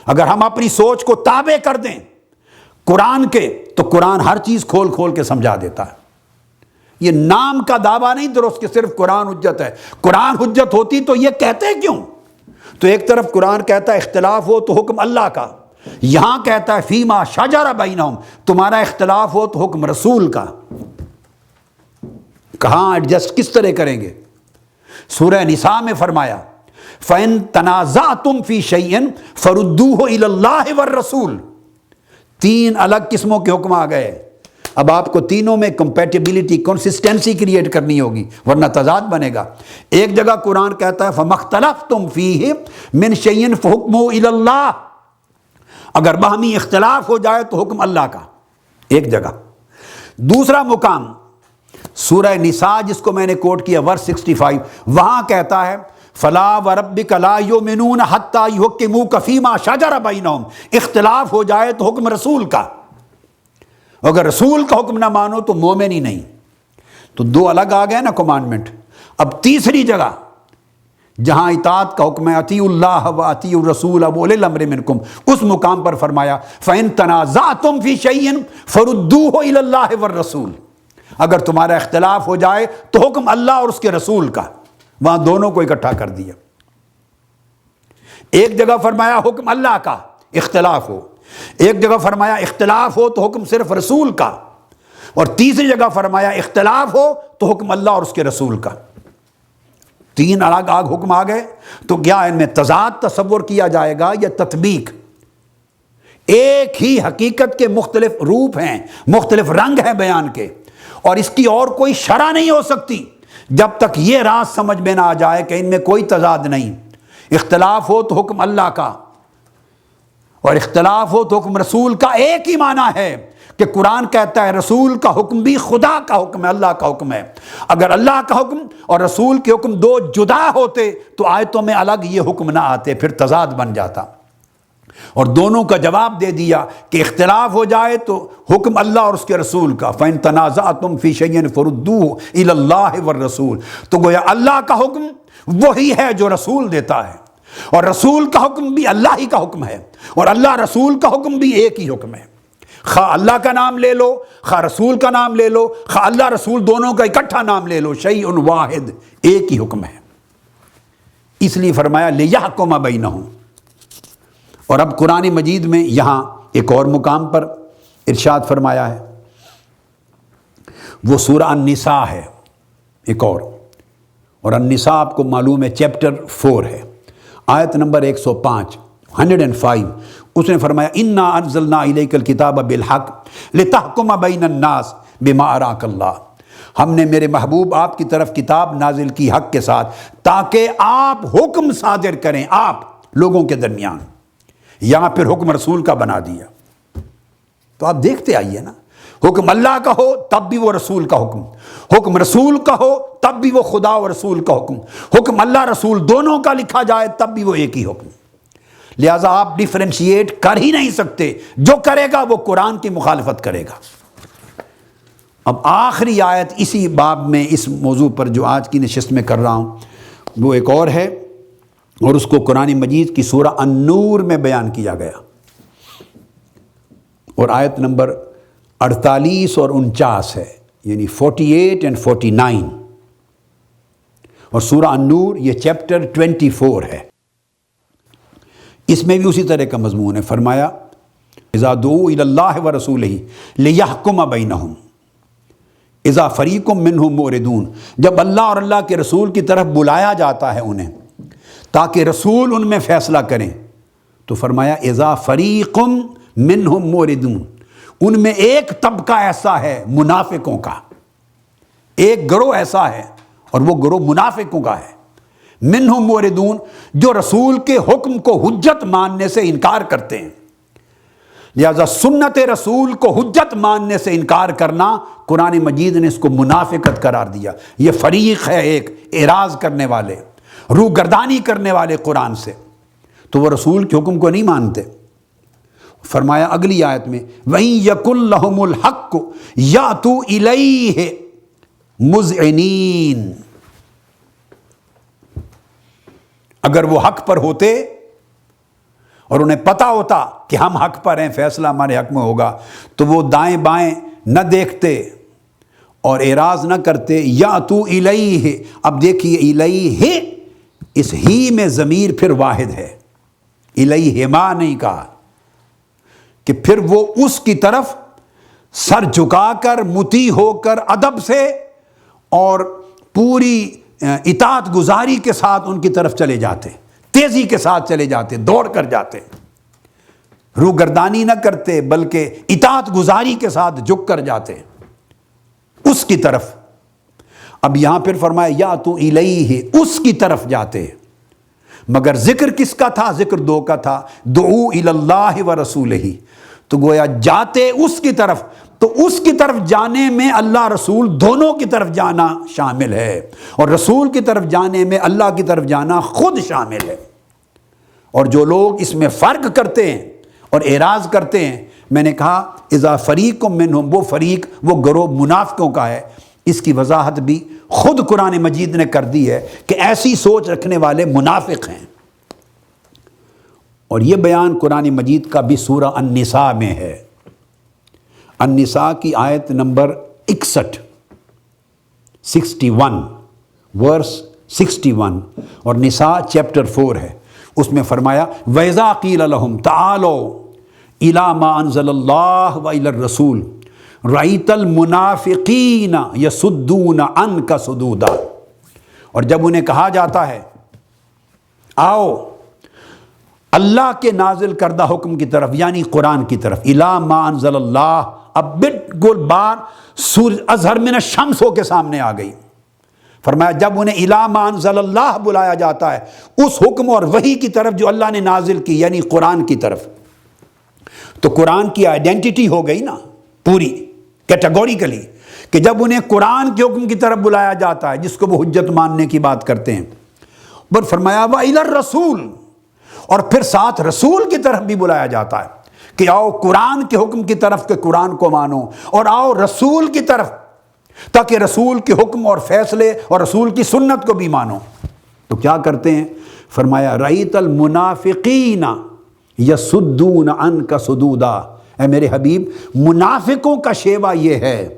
اگر ہم اپنی سوچ کو تابع کر دیں قرآن کے، تو قرآن ہر چیز کھول کھول کے سمجھا دیتا ہے۔ یہ نام کا دعویٰ نہیں درست کہ صرف قرآن حجت ہے، قرآن حجت ہوتی تو یہ کہتے کیوں؟ تو ایک طرف قرآن کہتا ہے اختلاف ہو تو حکم اللہ کا، یہاں کہتا ہے فیما شجر بینہم، تمہارا اختلاف ہو تو حکم رسول کا۔ کہاں ایڈجسٹ کس طرح کریں گے؟ سورہ نساء میں فرمایا فَإِن تَنَازَعْتُمْ فِي شَيْءٍ فَرُدُّوهُ إِلَى اللَّهِ وَالرَّسُولِ، تین الگ قسموں کے حکم آ گئے۔ اب آپ کو تینوں میں کمپیٹیبلٹی، کنسسٹنسی کریٹ کرنی ہوگی ورنہ تضاد بنے گا۔ ایک جگہ قرآن کہتا ہے فَمَا اخْتَلَفْتُمْ فِيهِ مِنْ شَيْءٍ فَحُكْمُهُ إِلَى اللَّهِ، اگر باہمی اختلاف ہو جائے تو حکم اللہ کا، ایک جگہ۔ دوسرا مقام سورہ نساء جس کو میں نے کوٹ کیا ورس 65، وہاں کہتا ہے فلا وربک لا یؤمنون حتی یحکموک فیما شجر بینہم، اختلاف ہو جائے تو حکم رسول کا، اگر رسول کا حکم نہ مانو تو مومن ہی نہیں۔ تو دو الگ آ گئے نا کمانڈمنٹ۔ اب تیسری جگہ جہاں اطاعت کا حکم ہے اطیعوا اللہ و اطیعوا الرسول واولی الامر منکم، اس مقام پر فرمایا فَإِن تَنَازَعْتُمْ فِي شَيْءٍ فَرُدُّوهُ إِلَى اللَّهِ وَالرَّسُولِ، اگر تمہارا اختلاف ہو جائے تو حکم اللہ اور اس کے رسول کا، وہاں دونوں کو اکٹھا کر دیا۔ ایک جگہ فرمایا حکم اللہ کا اختلاف ہو، ایک جگہ فرمایا اختلاف ہو تو حکم صرف رسول کا، اور تیسری جگہ فرمایا اختلاف ہو تو حکم اللہ اور اس کے رسول کا۔ تین الگ الگ حکم آ گئے، تو کیا ان میں تضاد تصور کیا جائے گا یا تطبیق؟ ایک ہی حقیقت کے مختلف روپ ہیں، مختلف رنگ ہیں بیان کے، اور اس کی اور کوئی شرح نہیں ہو سکتی جب تک یہ راز سمجھ میں نہ آ جائے کہ ان میں کوئی تضاد نہیں۔ اختلاف ہو تو حکم اللہ کا اور اختلاف ہو تو حکم رسول کا، ایک ہی معنی ہے کہ قرآن کہتا ہے رسول کا حکم بھی خدا کا حکم ہے، اللہ کا حکم ہے۔ اگر اللہ کا حکم اور رسول کے حکم دو جدا ہوتے تو آیتوں میں الگ یہ حکم نہ آتے، پھر تضاد بن جاتا۔ اور دونوں کا جواب دے دیا کہ اختلاف ہو جائے تو حکم اللہ اور اس کے رسول کا، فَإِن تَنَازَعْتُمْ فِي شَيْءٍ فَرُدُّوهُ إِلَى اللَّهِ وَالرَّسُولِ، تو گویا اللہ کا حکم وہی ہے جو رسول دیتا ہے، اور رسول کا حکم بھی اللہ ہی کا حکم ہے، اور اللہ رسول کا حکم بھی ایک ہی حکم ہے۔ خواہ اللہ کا نام لے لو، خواہ رسول کا نام لے لو، خواہ اللہ رسول دونوں کا اکٹھا نام لے لو، شیء واحد، ایک ہی حکم ہے۔ اس لیے فرمایا لِيَحْكُمَ بَيْنَهُمْ۔ اور اب قرآن مجید میں یہاں ایک اور مقام پر ارشاد فرمایا ہے وہ سورہ النساء ہے ایک اور النساء آپ کو معلوم ہے چیپٹر 4 ہے، آیت نمبر 105 105 اس نے فرمایا انا انزلنا الیک الکتاب بالحق لتحکم بین الناس بما اراک اللہ، ہم نے میرے محبوب آپ کی طرف کتاب نازل کی حق کے ساتھ تاکہ آپ حکم صادر کریں، آپ لوگوں کے درمیان، یہاں پھر حکم رسول کا بنا دیا۔ تو آپ دیکھتے آئیے نا، حکم اللہ کا ہو تب بھی وہ رسول کا حکم، حکم رسول کا ہو تب بھی وہ خدا و رسول کا حکم، حکم اللہ رسول دونوں کا لکھا جائے تب بھی وہ ایک ہی حکم۔ لہٰذا آپ ڈیفرینشیٹ کر ہی نہیں سکتے، جو کرے گا وہ قرآن کی مخالفت کرے گا۔ اب آخری آیت اسی باب میں، اس موضوع پر جو آج کی نشست میں کر رہا ہوں، وہ ایک اور ہے اور اس کو قرآن مجید کی سورہ النور میں بیان کیا گیا، اور آیت نمبر 48 اور 49 ہے، یعنی 48 اور 49، اور سورہ النور یہ چیپٹر 24 ہے۔ اس میں بھی اسی طرح کا مضمون ہے۔ فرمایا اذا دعوا الی اللہ ورسولہ لیحکم بینہم اذا فریق منہم معرضون، جب اللہ اور اللہ کے رسول کی طرف بلایا جاتا ہے انہیں تاکہ رسول ان میں فیصلہ کریں، تو فرمایا اذا فریق منہم معرضون، ان میں ایک طبقہ ایسا ہے منافقوں کا، ایک گروہ ایسا ہے اور وہ گروہ منافقوں کا ہے، منہم معرضون، جو رسول کے حکم کو حجت ماننے سے انکار کرتے ہیں۔ لہذا سنت رسول کو حجت ماننے سے انکار کرنا، قرآن مجید نے اس کو منافقت قرار دیا۔ یہ فریق ہے ایک اعراض کرنے والے، روگردانی کرنے والے قرآن سے، تو وہ رسول کے حکم کو نہیں مانتے۔ فرمایا اگلی آیت میں وَإِن يَكُن لَهُمُ الْحَقُّ يَأْتُوا إِلَيْهِ مُذْعِنِينَ، اگر وہ حق پر ہوتے اور انہیں پتہ ہوتا کہ ہم حق پر ہیں، فیصلہ ہمارے حق میں ہوگا، تو وہ دائیں بائیں نہ دیکھتے اور اعراض نہ کرتے۔ یاتوا الیہ، اب دیکھیے الیہ، اس ہی میں ضمیر پھر واحد ہے، الیہما نہیں کہا، کہ پھر وہ اس کی طرف سر جھکا کر مطیع ہو کر ادب سے اور پوری اطاعت گزاری کے ساتھ ان کی طرف چلے جاتے، تیزی کے ساتھ چلے جاتے، دوڑ کر جاتے، روگردانی نہ کرتے بلکہ اطاعت گزاری کے ساتھ جھک کر جاتے اس کی طرف۔ اب یہاں پھر فرمایا یاتوا الیہ، اس کی طرف جاتے، مگر ذکر کس کا تھا؟ ذکر دو کا تھا، دعو الی اللہ ورسولہ، تو گویا جاتے اس کی طرف، تو اس کی طرف جانے میں اللہ رسول دونوں کی طرف جانا شامل ہے، اور رسول کی طرف جانے میں اللہ کی طرف جانا خود شامل ہے۔ اور جو لوگ اس میں فرق کرتے ہیں اور اعراض کرتے ہیں، میں نے کہا اذا فریق منہم، وہ فریق، وہ گروہ منافقوں کا ہے۔ اس کی وضاحت بھی خود قرآن مجید نے کر دی ہے کہ ایسی سوچ رکھنے والے منافق ہیں، اور یہ بیان قرآن مجید کا بھی سورہ النساء میں ہے، النساء کی آیت نمبر 61 ورس 61، اور نساء چیپٹر 4 ہے۔ اس میں فرمایا وَإِذَا قِيلَ لَهُمْ تَعَالَوْا إِلَى مَا أَنزَلَ اللَّهُ وَإِلَى الرَّسُولِ رَأَيْتَ الْمُنَافِقِينَ يَصُدُّونَ عَنْكَ صُدُودًا، اور جب انہیں کہا جاتا ہے آؤ اللہ کے نازل کردہ حکم کی طرف، یعنی قرآن کی طرف، اِلَى مَا أَنزَلَ اللَّهُ، اب بالکل بار سورج اظہر من الشمس ہو کے سامنے آ گئی۔ فرمایا جب انہیں اِلَى مَا أَنزَلَ اللَّهُ بلایا جاتا ہے، اس حکم اور وحی کی طرف جو اللہ نے نازل کی، یعنی قرآن کی طرف، تو قرآن کی آئیڈینٹی ہو گئی نا پوری کیٹیگوریکلی، کہ جب انہیں قرآن کے حکم کی طرف بلایا جاتا ہے جس کو وہ حجت ماننے کی بات کرتے ہیں، پر فرمایا وَإِلَى الرَّسُولِ، اور پھر ساتھ رسول کی طرف بھی بلایا جاتا ہے کہ آؤ قرآن کے حکم کی طرف کہ قرآن کو مانو، اور آؤ رسول کی طرف تاکہ رسول کے حکم اور فیصلے اور رسول کی سنت کو بھی مانو۔ تو کیا کرتے ہیں؟ فرمایا رأیت المنافقین یصدون عنک صدودا، اے میرے حبیب منافقوں کا شیوہ یہ ہے،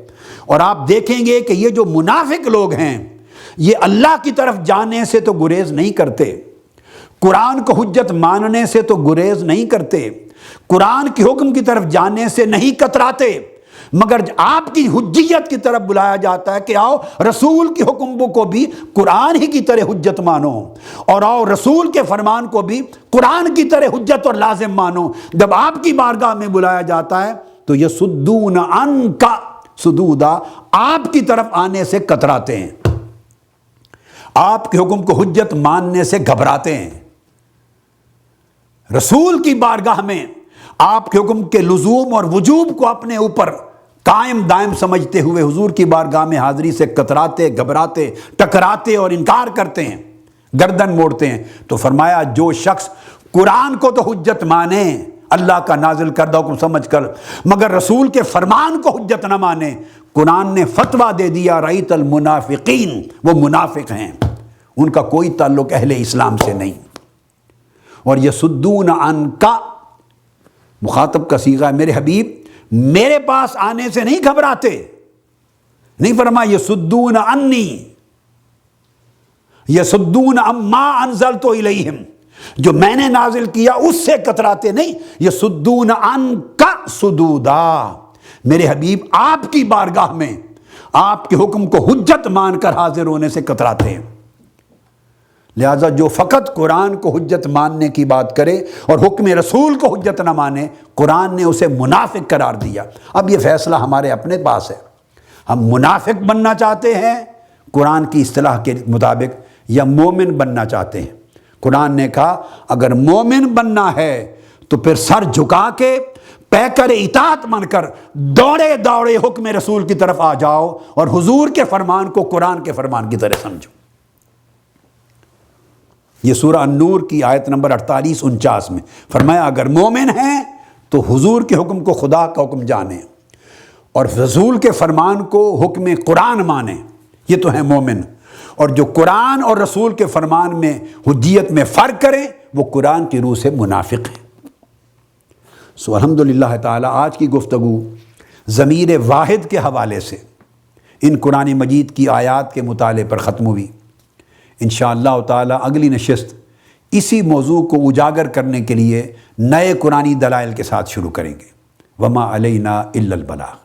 اور آپ دیکھیں گے کہ یہ جو منافق لوگ ہیں یہ اللہ کی طرف جانے سے تو گریز نہیں کرتے، قرآن کو حجت ماننے سے تو گریز نہیں کرتے، قرآن کے حکم کی طرف جانے سے نہیں کتراتے، مگر آپ کی حجیت کی طرف بلایا جاتا ہے کہ آؤ رسول کی حکم کو بھی قرآن ہی کی طرح حجت مانو، اور آؤ رسول کے فرمان کو بھی قرآن کی طرح حجت اور لازم مانو۔ جب آپ کی بارگاہ میں بلایا جاتا ہے تو یصدون عنک صدودا، آپ کی طرف آنے سے کتراتے ہیں، آپ کے حکم کو حجت ماننے سے گھبراتے ہیں۔ رسول کی بارگاہ میں آپ کے حکم کے لزوم اور وجوب کو اپنے اوپر قائم دائم سمجھتے ہوئے حضور کی بارگاہ میں حاضری سے کتراتے، گھبراتے، ٹکراتے اور انکار کرتے ہیں، گردن موڑتے ہیں۔ تو فرمایا جو شخص قرآن کو تو حجت مانے، اللہ کا نازل کردہ حکم سمجھ کر، مگر رسول کے فرمان کو حجت نہ مانے، قرآن نے فتویٰ دے دیا رأیت المنافقین، وہ منافق ہیں، ان کا کوئی تعلق اہل اسلام سے نہیں۔ اور یصدون عنک، مخاطب کا صیغہ ہے میرے حبیب، میرے پاس آنے سے نہیں گھبراتے، نہیں فرمایا یصدون عنی، یصدون عما انزلت الیہم، جو میں نے نازل کیا اس سے کتراتے نہیں، یصدون عنک صدودا، میرے حبیب آپ کی بارگاہ میں آپ کے حکم کو حجت مان کر حاضر ہونے سے کتراتے ہیں۔ لہٰذا جو فقط قرآن کو حجت ماننے کی بات کرے اور حکم رسول کو حجت نہ مانے، قرآن نے اسے منافق قرار دیا۔ اب یہ فیصلہ ہمارے اپنے پاس ہے، ہم منافق بننا چاہتے ہیں قرآن کی اصطلاح کے مطابق یا مومن بننا چاہتے ہیں۔ قرآن نے کہا اگر مومن بننا ہے تو پھر سر جھکا کے پیکر اطاعت من کر دوڑے دوڑے حکم رسول کی طرف آ جاؤ اور حضور کے فرمان کو قرآن کے فرمان کی طرح سمجھو۔ یہ سورہ النور کی آیت نمبر 48-49 میں فرمایا اگر مومن ہیں تو حضور کے حکم کو خدا کا حکم جانیں اور رسول کے فرمان کو حکم قرآن مانیں، یہ تو ہیں مومن۔ اور جو قرآن اور رسول کے فرمان میں حجیت میں فرق کریں وہ قرآن کی روح سے منافق ہیں۔ سو الحمدللہ تعالی آج کی گفتگو ضمیر واحد کے حوالے سے ان قرآن مجید کی آیات کے مطالعے پر ختم ہوئی۔ انشاءاللہ تعالی اگلی نشست اسی موضوع کو اجاگر کرنے کے لیے نئے قرآنی دلائل کے ساتھ شروع کریں گے۔ وما علینا الا البلاغ۔